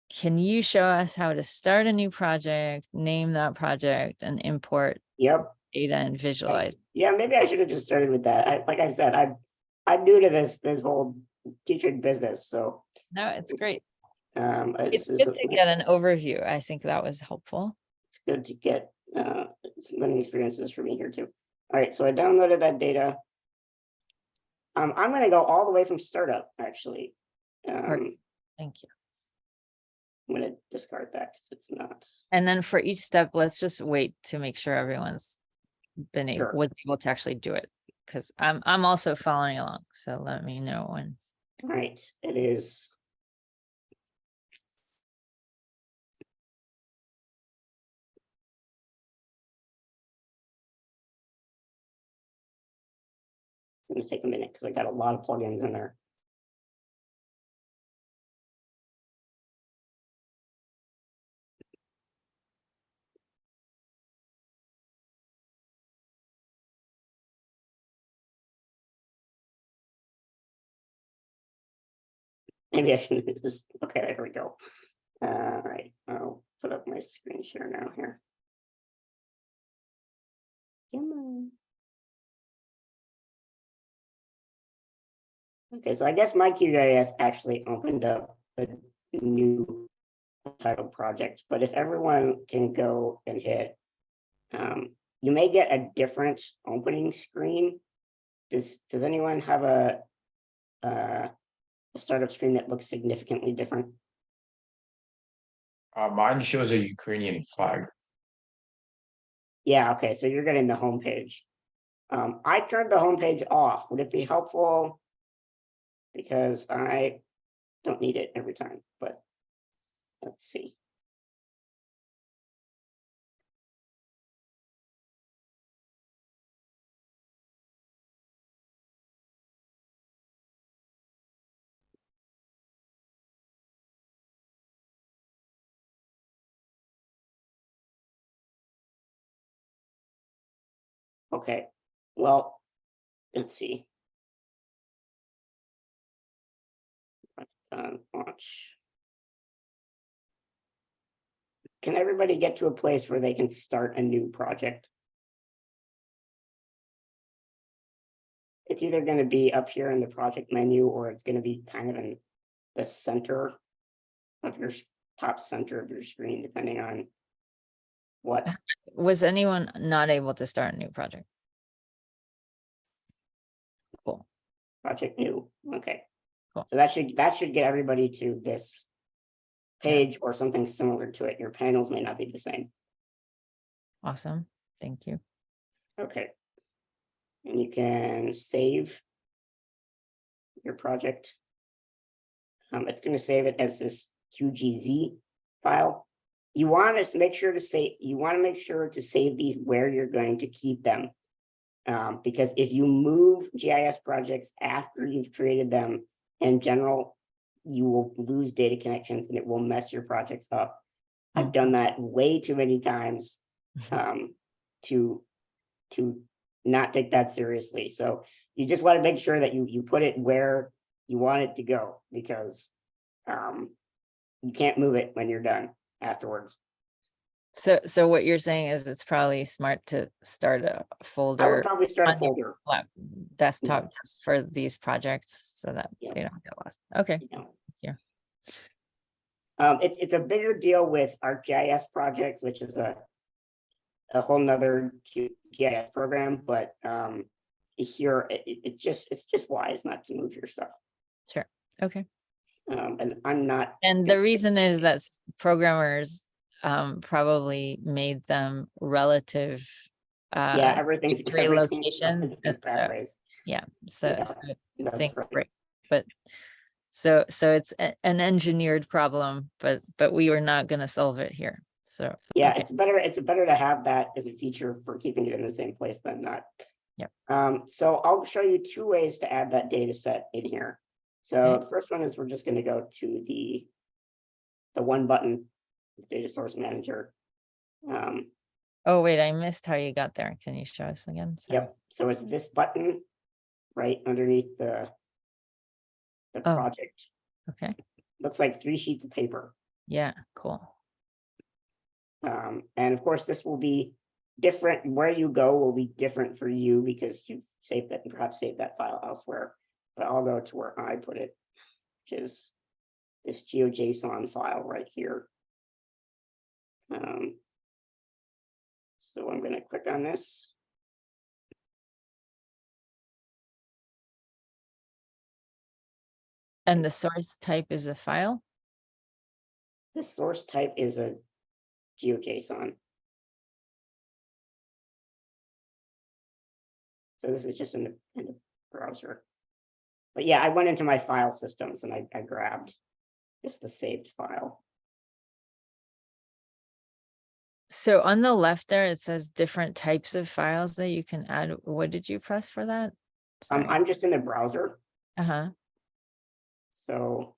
can you show us how to start a new project, name that project, and import Yep. data and visualize? Yeah, maybe I should have just started with that. Like I said, I'm new to this whole teaching business, so No, it's great. this It's is good to get an overview. I think that was helpful. it's good to get some learning experiences for me here too. All right, so I downloaded that data. I'm going to go all the way from startup, actually. Thank you. I'm going to discard that because it's not. And then for each step, let's just wait to make sure everyone's Sure. was able to actually do it, because I'm also following along. So let me know when. All right, it is. It's going to take a minute because I got a lot of plugins in there. Maybe I should just, okay, there we go. All right, I'll put up my screen share now here. Come on. Okay, so I guess my QGIS actually opened up a new title project, but if everyone can go and hit, you may get a different opening screen. Does anyone have a startup screen that looks significantly different? Mine shows a Ukrainian flag. Yeah, okay, so you're getting the home page. I turned the home page off. Would it be helpful? Because I don't need it every time, but let's see. Okay, well, let's see. Launch. Can everybody get to a place where they can start a new project? It's either going to be up here in the project menu, or it's going to be kind of in the center of your top center of your screen, depending on what. Was anyone not able to start a new project? Cool. Project new. Okay. Cool. So that should get everybody to this page or something similar to it. Your panels may not be the same. Awesome. Thank you. Okay. And you can save your project. It's going to save it as this QGZ file. You want to make sure to save these where you're going to keep them. Because if you move GIS projects after you've created them in general, you will lose data connections and it will mess your projects up. I've done that way too many times to not take that seriously. So you just want to make sure that you put it where you want it to go, because you can't move it when you're done afterwards. So what you're saying is it's probably smart to start a I folder would probably start a on your folder. desktop just for these projects so that Yeah. they don't get lost. Okay. Yeah. It's a bigger deal with our GIS projects, which is a whole nother GIS program, but here it's just wise not to move your stuff. Sure. Okay. And I'm not. And the reason is that programmers probably made them relative Yeah, everything's locations. Yeah, so I think right. But so it's an engineered problem, but we were not going to solve it here. So yeah, okay. it's better to have that as a feature for keeping it in the same place than not. Yeah. So I'll show you two ways to add that data set in here. So the first one is we're just going to go to the one button, data source manager. Oh wait, I missed how you got there. Can you show us again? Sorry. Yep. So it's this button right underneath the project. Okay. Looks like 3 sheets of paper. Yeah, cool. And of course, this will be different. Where you go will be different for you because you saved that, perhaps saved that file elsewhere. But I'll go to where I put it, which is this GeoJSON file right here. So I'm going to click on this. And the source type is a file? The source type is a GeoJSON. So this is just in the browser. But yeah, I went into my file systems and I grabbed just the saved file. So on the left there, it says different types of files that you can add. What did you press for that? Sorry. I'm just in the browser. Uh-huh. So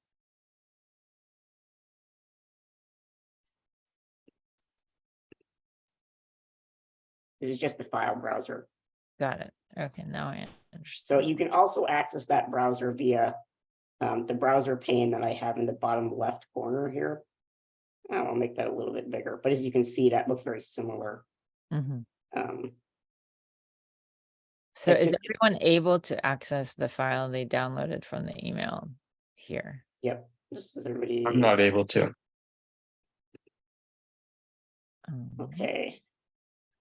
this is just the file browser. Got it. Okay, now I So understand. you can also access that browser via the browser pane that I have in the bottom left corner here. I'll make that a little bit bigger, but as you can see, that looks very similar. Mhm. Um, So it's is just- everyone able to access the file they downloaded from the email here? Yep, this is everybody. I'm not able to. Okay.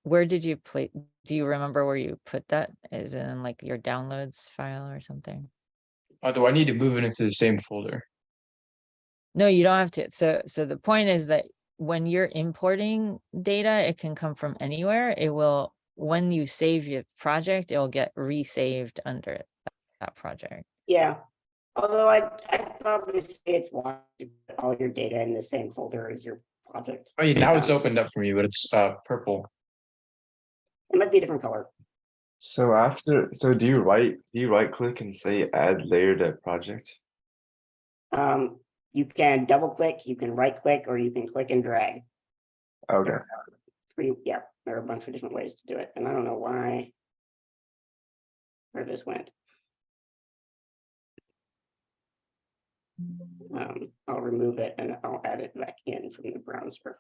Where did you play? Do you remember where you put that? Is it in like your downloads file or something? Do I need to move it into the same folder? No, you don't have to. So the point is that when you're importing data, it can come from anywhere. It will, when you save your project, it will get resaved under that project. Yeah. Although I'd probably say it's wise to put all your data in the same folder as your project. Oh, yeah, now it's opened up for me, but it's purple. It might be a different color. So do you right click and say add layer to project? You can double click, you can right click, or you can click and drag. Okay. Yeah, there are a bunch of different ways to do it, and I don't know where this went. I'll remove it and I'll add it back in from the browser.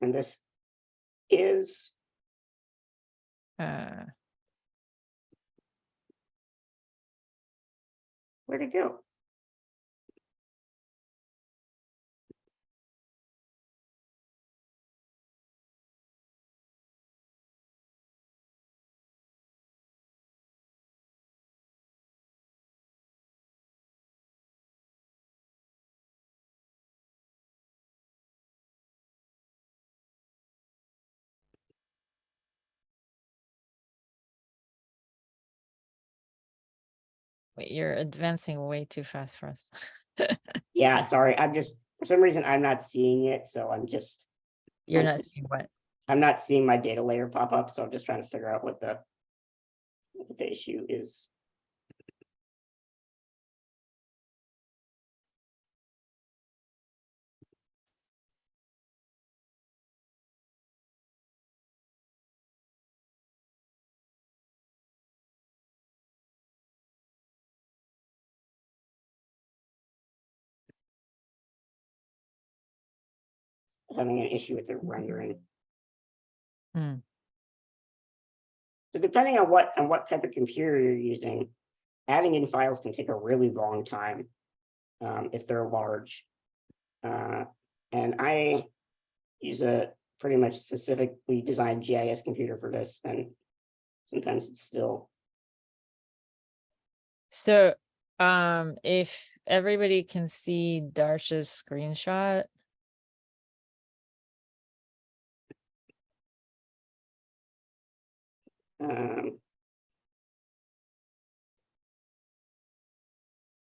And this is Uh, where'd it go? wait, you're advancing way too fast for us. Yeah, sorry. For some reason, I'm not seeing it. So You're I'm not seeing what? I'm not seeing my data layer pop up. So I'm just trying to figure out what the issue is. Having an issue with the rendering. Hmm. So depending on what type of computer you're using, adding in files can take a really long time if they're large. And I use a pretty much specifically designed GIS computer for this, and sometimes it's still. So, if everybody can see Darsh's screenshot.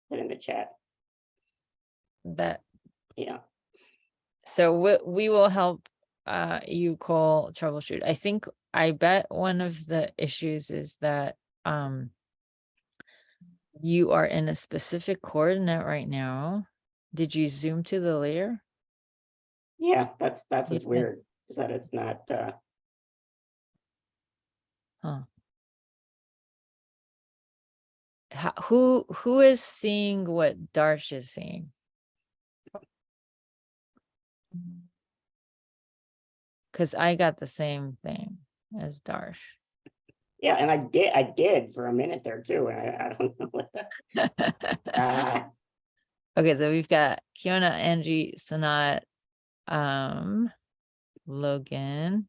Put in the chat. That, Yeah. so we will help you call troubleshoot. I bet one of the issues is that you are in a specific coordinate right now. Did you zoom to the layer? Yeah, that's what's Yeah. weird, is that it's not Huh. who is seeing what Darsh is seeing? Because I got the same thing as Darsh. Yeah, and I did for a minute there too, and I don't know what the. Okay, so we've got Kiona, Angie, Sanat, Logan.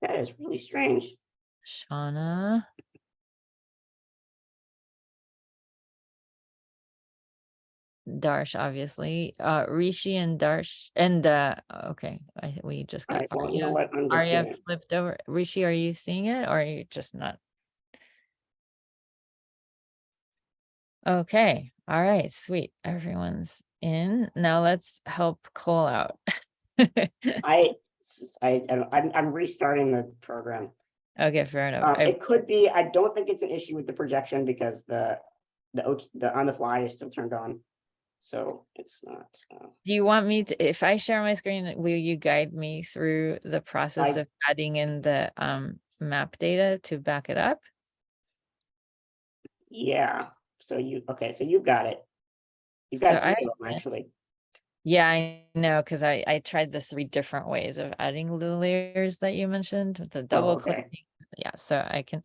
That is really strange. Shauna. Darsh, obviously. Rishi and Darsh and okay, we just All got right, well, you know Arya. what? I'm just Arya gonna. flipped over. Rishi, are you seeing it or are you just not? Okay, all right, sweet. Everyone's in. Now let's help Cole out. I'm restarting the program. Okay, fair enough. It could be. I don't think it's an issue with the projection because the on the fly is still turned on, so it's not. Do you want me to, if I share my screen, will you guide me through the process of adding in the map data to back it up? Yeah. So you So you got it. You So got three of them actually. Yeah, I know, because I tried the 3 different ways of adding the layers that you mentioned with the double clicking. Yeah, so I can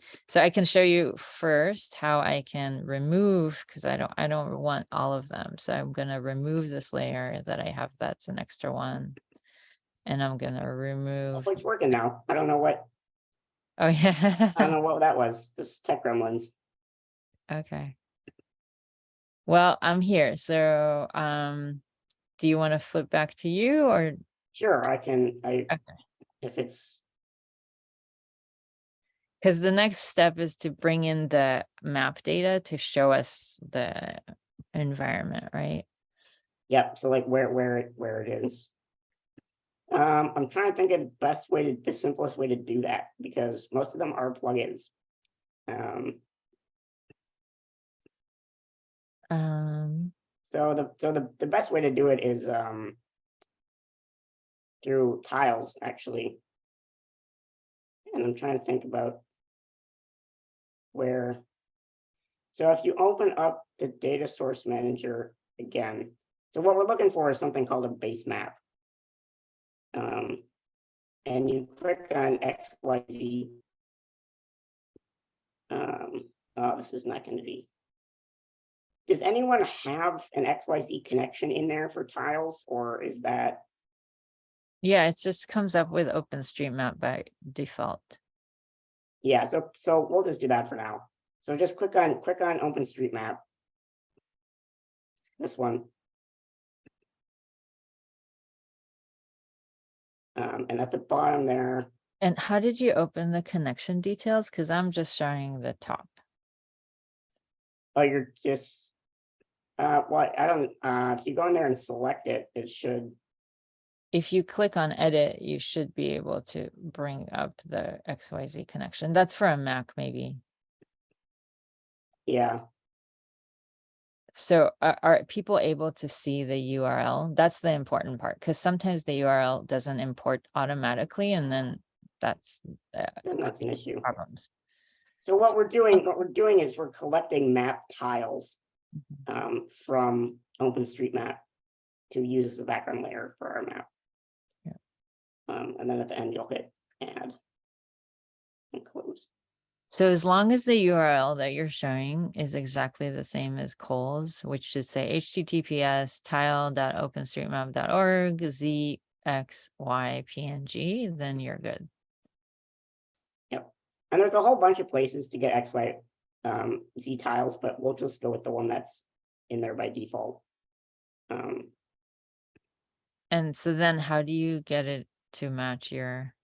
show you first how I can remove, because I don't want all of them. So I'm gonna remove this layer that I have that's an extra one. And I'm gonna remove. It's working now. I don't know what. Oh yeah. I don't know what that was. Just tech gremlins. Okay. Well, I'm here. So do you want to flip back to you or? Sure, I can. Okay. If it's. Because the next step is to bring in the map data to show us the environment, right? Yep. So like where it is. I'm trying to think of the simplest way to do that because most of them are plugins. So the best way to do it is through tiles actually. And I'm trying to think about where. So if you open up the data source manager again, so what we're looking for is something called a base map. And you click on XYZ. Oh, this is not going to be. Does anyone have an XYZ connection in there for tiles, or is that? Yeah, it just comes up with OpenStreetMap by default. Yeah, so we'll just do that for now. So just click on OpenStreetMap. This one. And at the bottom there. And how did you open the connection details? Because I'm just showing the top. Oh, you're just. Well, I don't. If you go in there and select it, it should. If you click on edit, you should be able to bring up the XYZ connection. That's for a Mac, maybe. Yeah. So are people able to see the URL? That's the important part, because sometimes the URL doesn't import automatically, and then that's an issue. Problems. So what we're doing is we're collecting map tiles from OpenStreetMap to use as a background layer for our map. Yeah. And then at the end you'll hit add and close. So as long as the URL that you're showing is exactly the same as Cole's, which should say https tile.openstreetmap.org zxypng, then you're good. Yep. And there's a whole bunch of places to get XY Z tiles, but we'll just go with the one that's in there by default. And so then how do you get it to match your,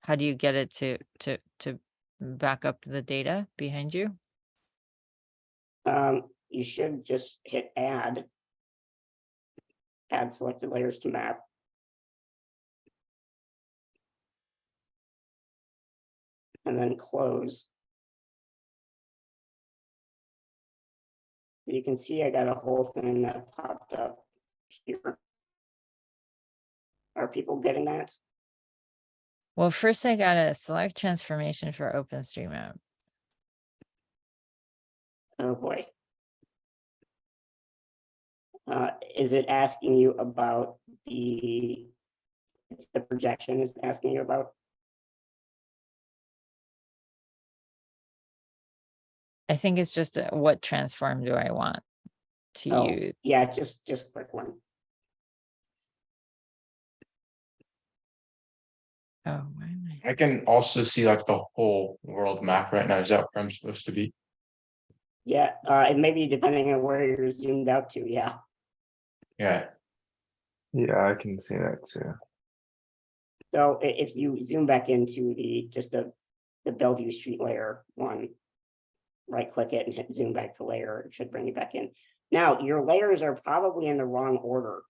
how do you get it to back up the data behind you? You should just hit add selected layers to map. And then close. You can see I got a whole thing that popped up here. Are people getting that? Well, first I gotta select transformation for OpenStreetMap. Oh, boy. Is it asking you about it's the projection is asking you about? I think it's just what transform do I want to Oh, use? yeah, just click one. Oh, why am I? I can also see like the whole world map right now. Is that where I'm supposed to be? Yeah, it may be depending on where you're zoomed out to, yeah. Yeah. Yeah, I can see that too. So if you zoom back into the Bellevue Street layer one, right click it and hit zoom back to layer, it should bring you back in. Now, your layers are probably in the wrong order.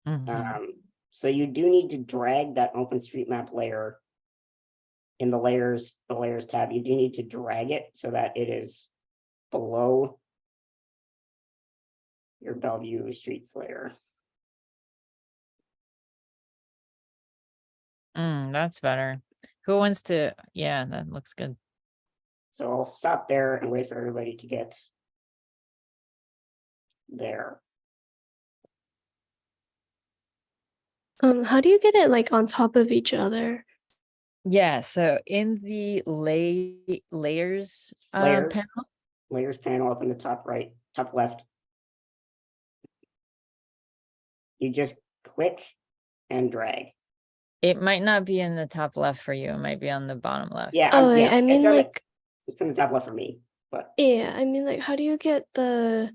Mhm. So you do need to drag that OpenStreetMap layer in the layers tab. You do need to drag it so that it is below your Bellevue Streets layer. That's better. Who wants to? Yeah, that looks good. So I'll stop there and wait for everybody to get there. How do you get it like on top of each other? Yeah, so in the layers Layers. panel, Layers panel up in the top right, top left. You just click and drag. it might not be in the top left for you. It might be on the bottom left. Yeah, Oh, yeah. I mean like, it's in the top left for me, but yeah, I mean like, how do you get the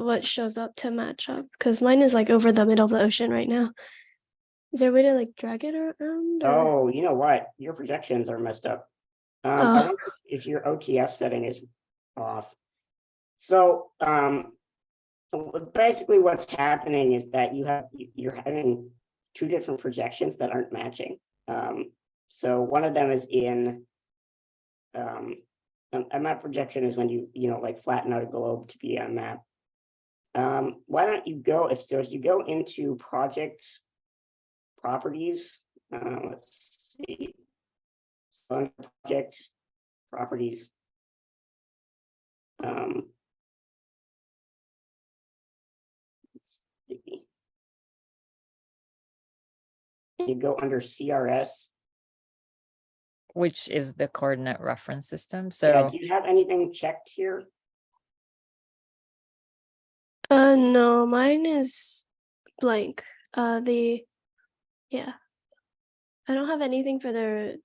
what shows up to match up? Because mine is like over the middle of the ocean right now. Is there a way to like drag it around? Or? oh, you know what? Your projections are messed up. I Oh, wonder if your OTF setting is off. So basically what's happening is that you're having two different projections that aren't matching. So one of them is in a map projection is when you like flatten out a globe to be a map. Why don't you go if you go into project properties, let's see, project properties. Let's see. You go under CRS. Which is the coordinate reference system. Yeah, So do you have anything checked here? no, mine is blank. Yeah, I don't have anything for I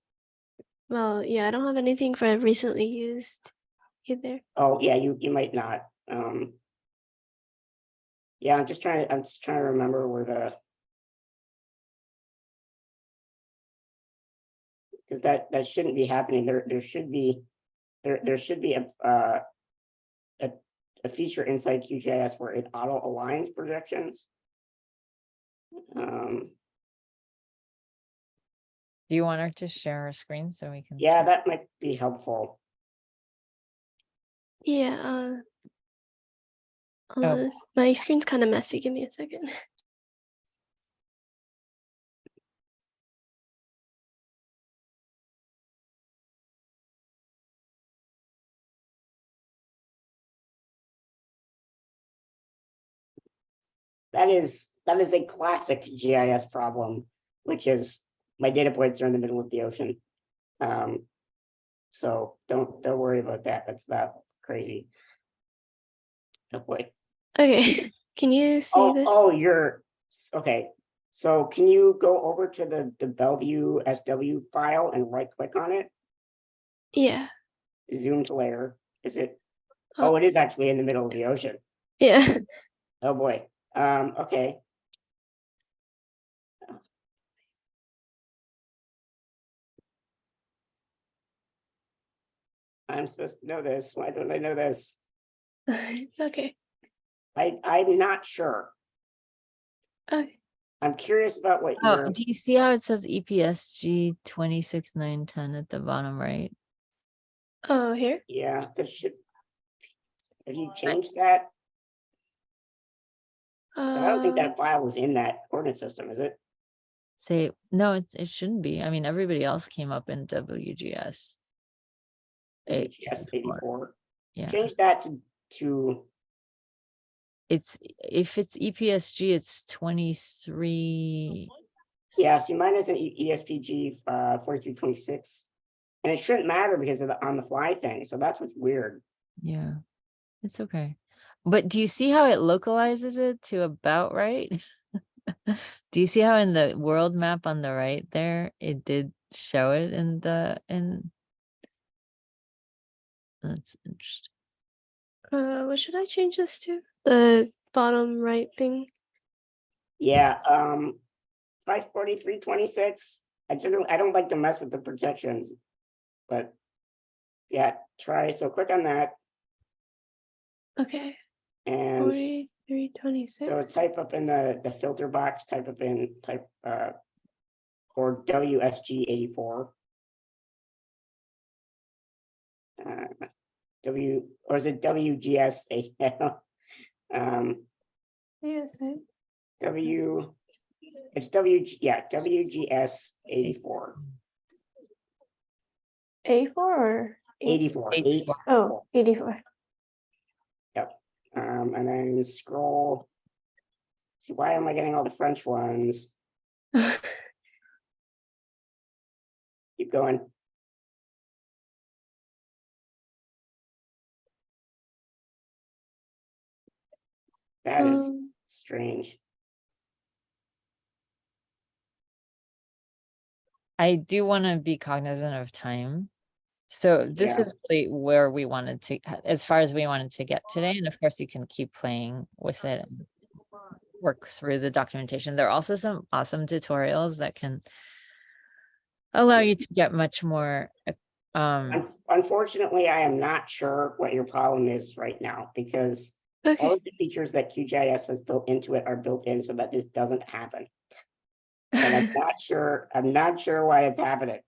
don't have anything for recently used either. Oh, yeah, you might not. Yeah, I'm just trying to remember where because that shouldn't be happening. There should be a feature inside QGIS where it auto aligns projections. do you want her to share her screen so we can? Yeah, that might be helpful. Yeah, Oh. my screen's kind of messy. Give me a second. That is a classic GIS problem, which is my data points are in the middle of the ocean. So don't worry about that. That's not crazy. Oh boy. Okay, can you see this? Oh, you're okay. So can you go over to the Bellevue SW file and right click on it? Yeah. Zoom to layer. Is it? Oh, it is actually in the middle of the ocean. Yeah. Oh boy. Okay. I'm supposed to know this. Why don't I know this? Okay. I'm not sure. Okay. I'm curious about what Oh, your. do you see how it says EPSG 26910 at the bottom right? Oh, here? Yeah, that should. Have you changed that? I don't think that file was in that coordinate system, is it? Say, no, it shouldn't be. I mean, everybody else came up in WGS. WGS 84. Yeah, Change that to if it's EPSG, it's 23. yeah, see, mine is an ESPG 4326. And it shouldn't matter because of the on the fly thing. So that's what's weird. Yeah, it's okay. But do you see how it localizes it to about right? Do you see how in the world map on the right there, it did show it in that's interesting. What should I change this to? The bottom right thing. Yeah, 54326. I don't like to mess with the projections, but yeah, try. So click on that Okay. and 4326. so type up in the filter box, type or WSG84. Or is it WGS? Yes. It's WGS 84. A4 or 84. 84. Oh, 84. Yep. And then scroll. See, why am I getting all the French ones? Keep going. That is strange. I do want to be cognizant of time. So this Yeah. is really where we wanted to, as far as we wanted to get today. And of course you can keep playing with it and work through the documentation. There are also some awesome tutorials that can allow you to get much more. Unfortunately, I am not sure what your problem is right now because all of the features that QGIS has built into it are built in so that this doesn't happen. And I'm not sure why it's happening.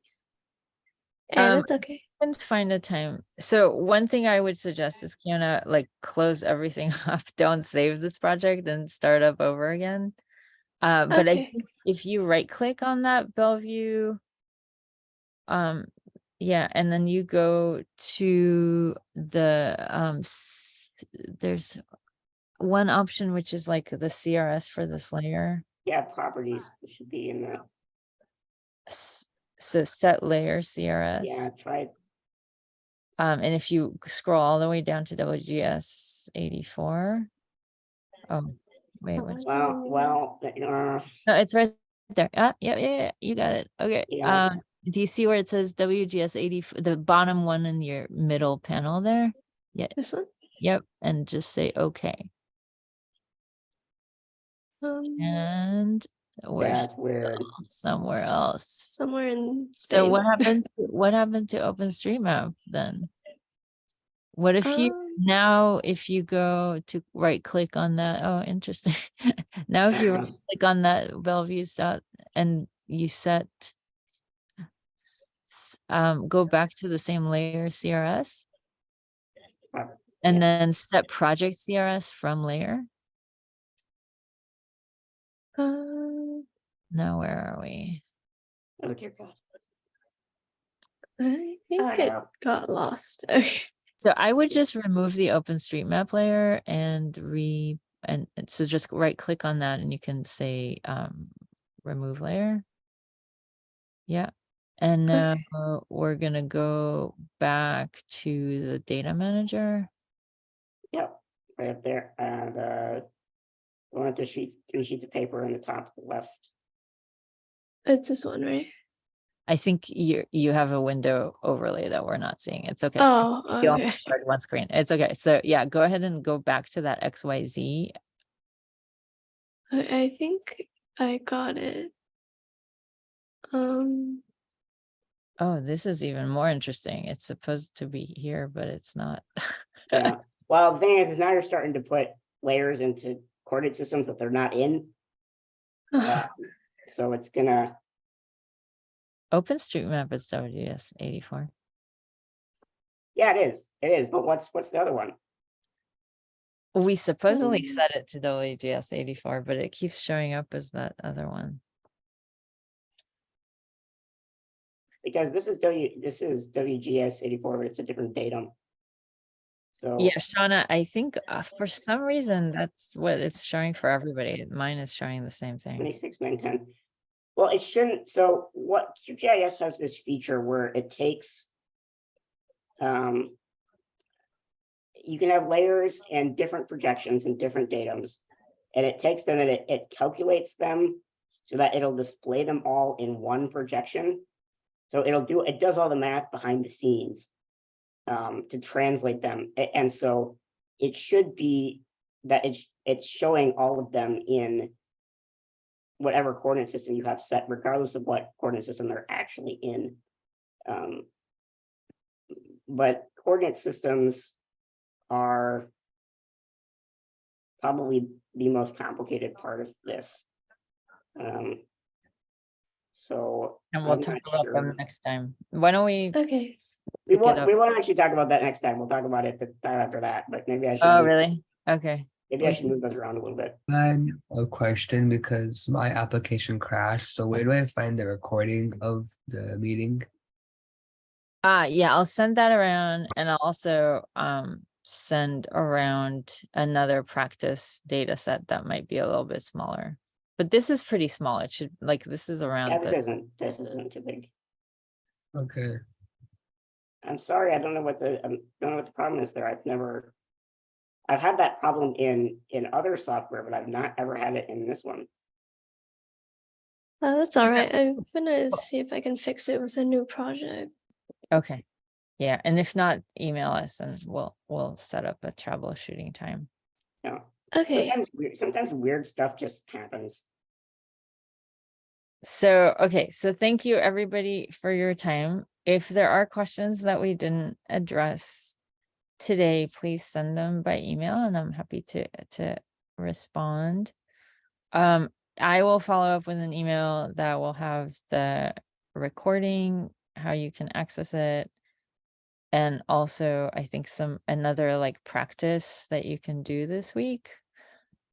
That's okay. And find a time. So one thing I would suggest is Kiana, like close everything off. Don't save this project and start up over again. But I think if you right click on that Bellevue, yeah, and then you go to the there's one option which is like the CRS for this layer. Yeah, properties should be in the. So set layer CRS. Yeah, try. And if you scroll all the way down to WGS 84. Oh, wait, what? Well, no, it's right there. Yeah, you got it. Okay. Yeah. Do you see where it says WGS 80, the bottom one in your middle panel there? Yeah. This one? Yep. And just say okay. And where's That's weird. somewhere else? Somewhere in So Spain. what happened to OpenStreetMap then? What if you now if you go to right click on that? Oh, interesting. Now if you right click on that Bellevue set and you set go back to the same layer CRS and then set project CRS from layer. Now where are we? Oh dear God. I think it got lost. Okay. So I would just remove the OpenStreetMap layer and so just right click on that and you can say remove layer. Yeah. And now we're gonna go back to the data manager. Yep, right up there. And one of the three sheets of paper in the top left. It's this one, right? I think you have a window overlay that we're not seeing. It's okay. Oh, You okay. only shared one screen. It's okay. So yeah, go ahead and go back to that XYZ. I think I got it. Oh, this is even more interesting. It's supposed to be here, but it's not. Yeah. Well, the thing is now you're starting to put layers into coordinate systems that they're not in. So it's gonna. OpenStreetMap is WGS 84. Yeah, it is. It is. But what's the other one? We supposedly set it to WGS 84, but it keeps showing up as that other one. because this is WGS84, but it's a different datum. So Yeah, Shauna, I think for some reason that's what it's showing for everybody. Mine is showing the same thing. 26,910. Well, it shouldn't. So what QGIS has this feature where it takes, you can have layers and different projections and different datums, and it takes them and it calculates them so that it'll display them all in one projection. So it does all the math behind the scenes to translate them. And so it should be that it's showing all of them in whatever coordinate system you have set, regardless of what coordinate system they're actually in. But coordinate systems are probably the most complicated part of this. So And we'll I'm talk not about them sure. next time. Why don't we Okay. We pick it up? won't actually talk about that next time. We'll talk about it the time after that, but maybe I should Oh, really? Okay. maybe I should move those around a little bit. I had a question because my application crashed. So where do I find the recording of the meeting? Yeah, I'll send that around, and I'll also send around another practice data set that might be a little bit smaller. But this is pretty small. It should, like, this is around Yeah, the, this isn't too big. Okay. I'm sorry, I don't know what the problem is there. I've had that problem in other software, but I've not ever had it in this one. That's all right. I'm gonna see if I can fix it with a new project. okay. Yeah, and if not, email us and we'll set up a troubleshooting time. Yeah. Okay. Sometimes weird stuff just happens. So, okay, so thank you everybody for your time. If there are questions that we didn't address today, please send them by email and I'm happy to respond. I will follow up with an email that will have the recording, how you can access it, and also I think another like practice that you can do this week,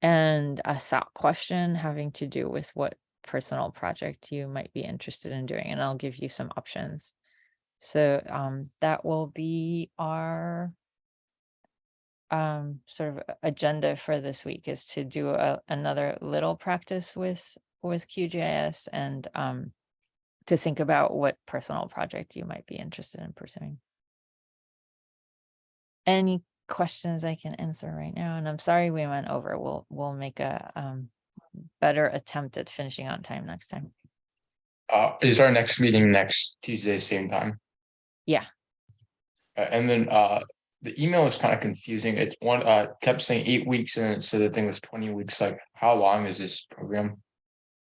and a thought question having to do with what personal project you might be interested in doing, and I'll give you some options. So that will be our sort of agenda for this week, is to do another little practice with QGIS, and to think about what personal project you might be interested in pursuing. Any questions I can answer right now? And I'm sorry we went over. We'll make a better attempt at finishing on time next time. Is our next meeting next Tuesday, same time? Yeah. And then the email is kind of confusing. It's one kept saying 8 weeks and it said the thing was 20 weeks. Like, how long is this program?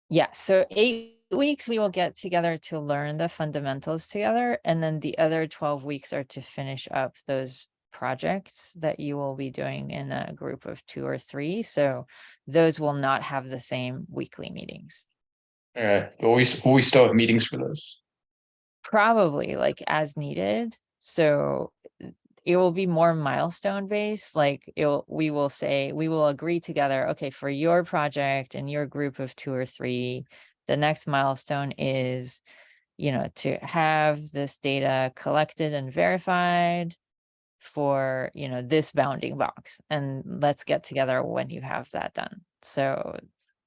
Yeah, so 8 weeks we will get together to learn the fundamentals together, and then the other 12 weeks are to finish up those projects that you will be doing in a group of 2 or 3. So those will not have the same weekly meetings. All right, but we still have meetings for those. Probably like as needed. So it will be more milestone based. Like we will agree together, okay, for your project and your group of 2 or 3, the next milestone is, to have this data collected and verified for, this bounding box, and let's get together when you have that done. So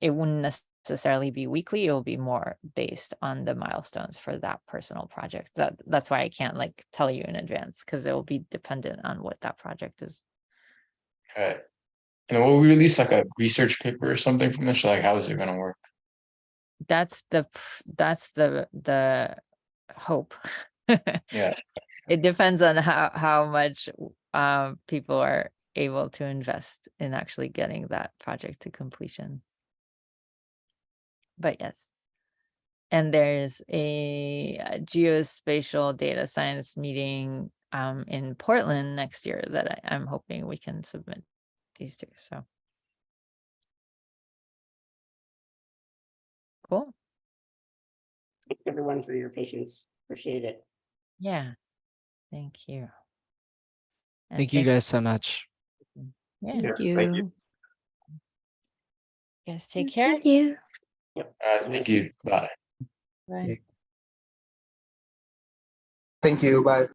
it wouldn't necessarily be weekly, it will be more based on the milestones for that personal project. That's why I can't like tell you in advance, because it will be dependent on what that project is. Okay. And will we release like a research paper or something from this? Like, how is it going to work? That's the hope. Yeah. It depends on how much people are able to invest in actually getting that project to completion. But yes. And there's a geospatial data science meeting in Portland next year that I'm hoping we can submit these to. So cool. Thanks everyone for your patience. Appreciate it. Yeah. Thank you. And Thank you guys so much. Yeah. Thank you. Thank you. You guys take care. Thank you. Yep. Thank you. Bye. Bye. Thank you. Bye.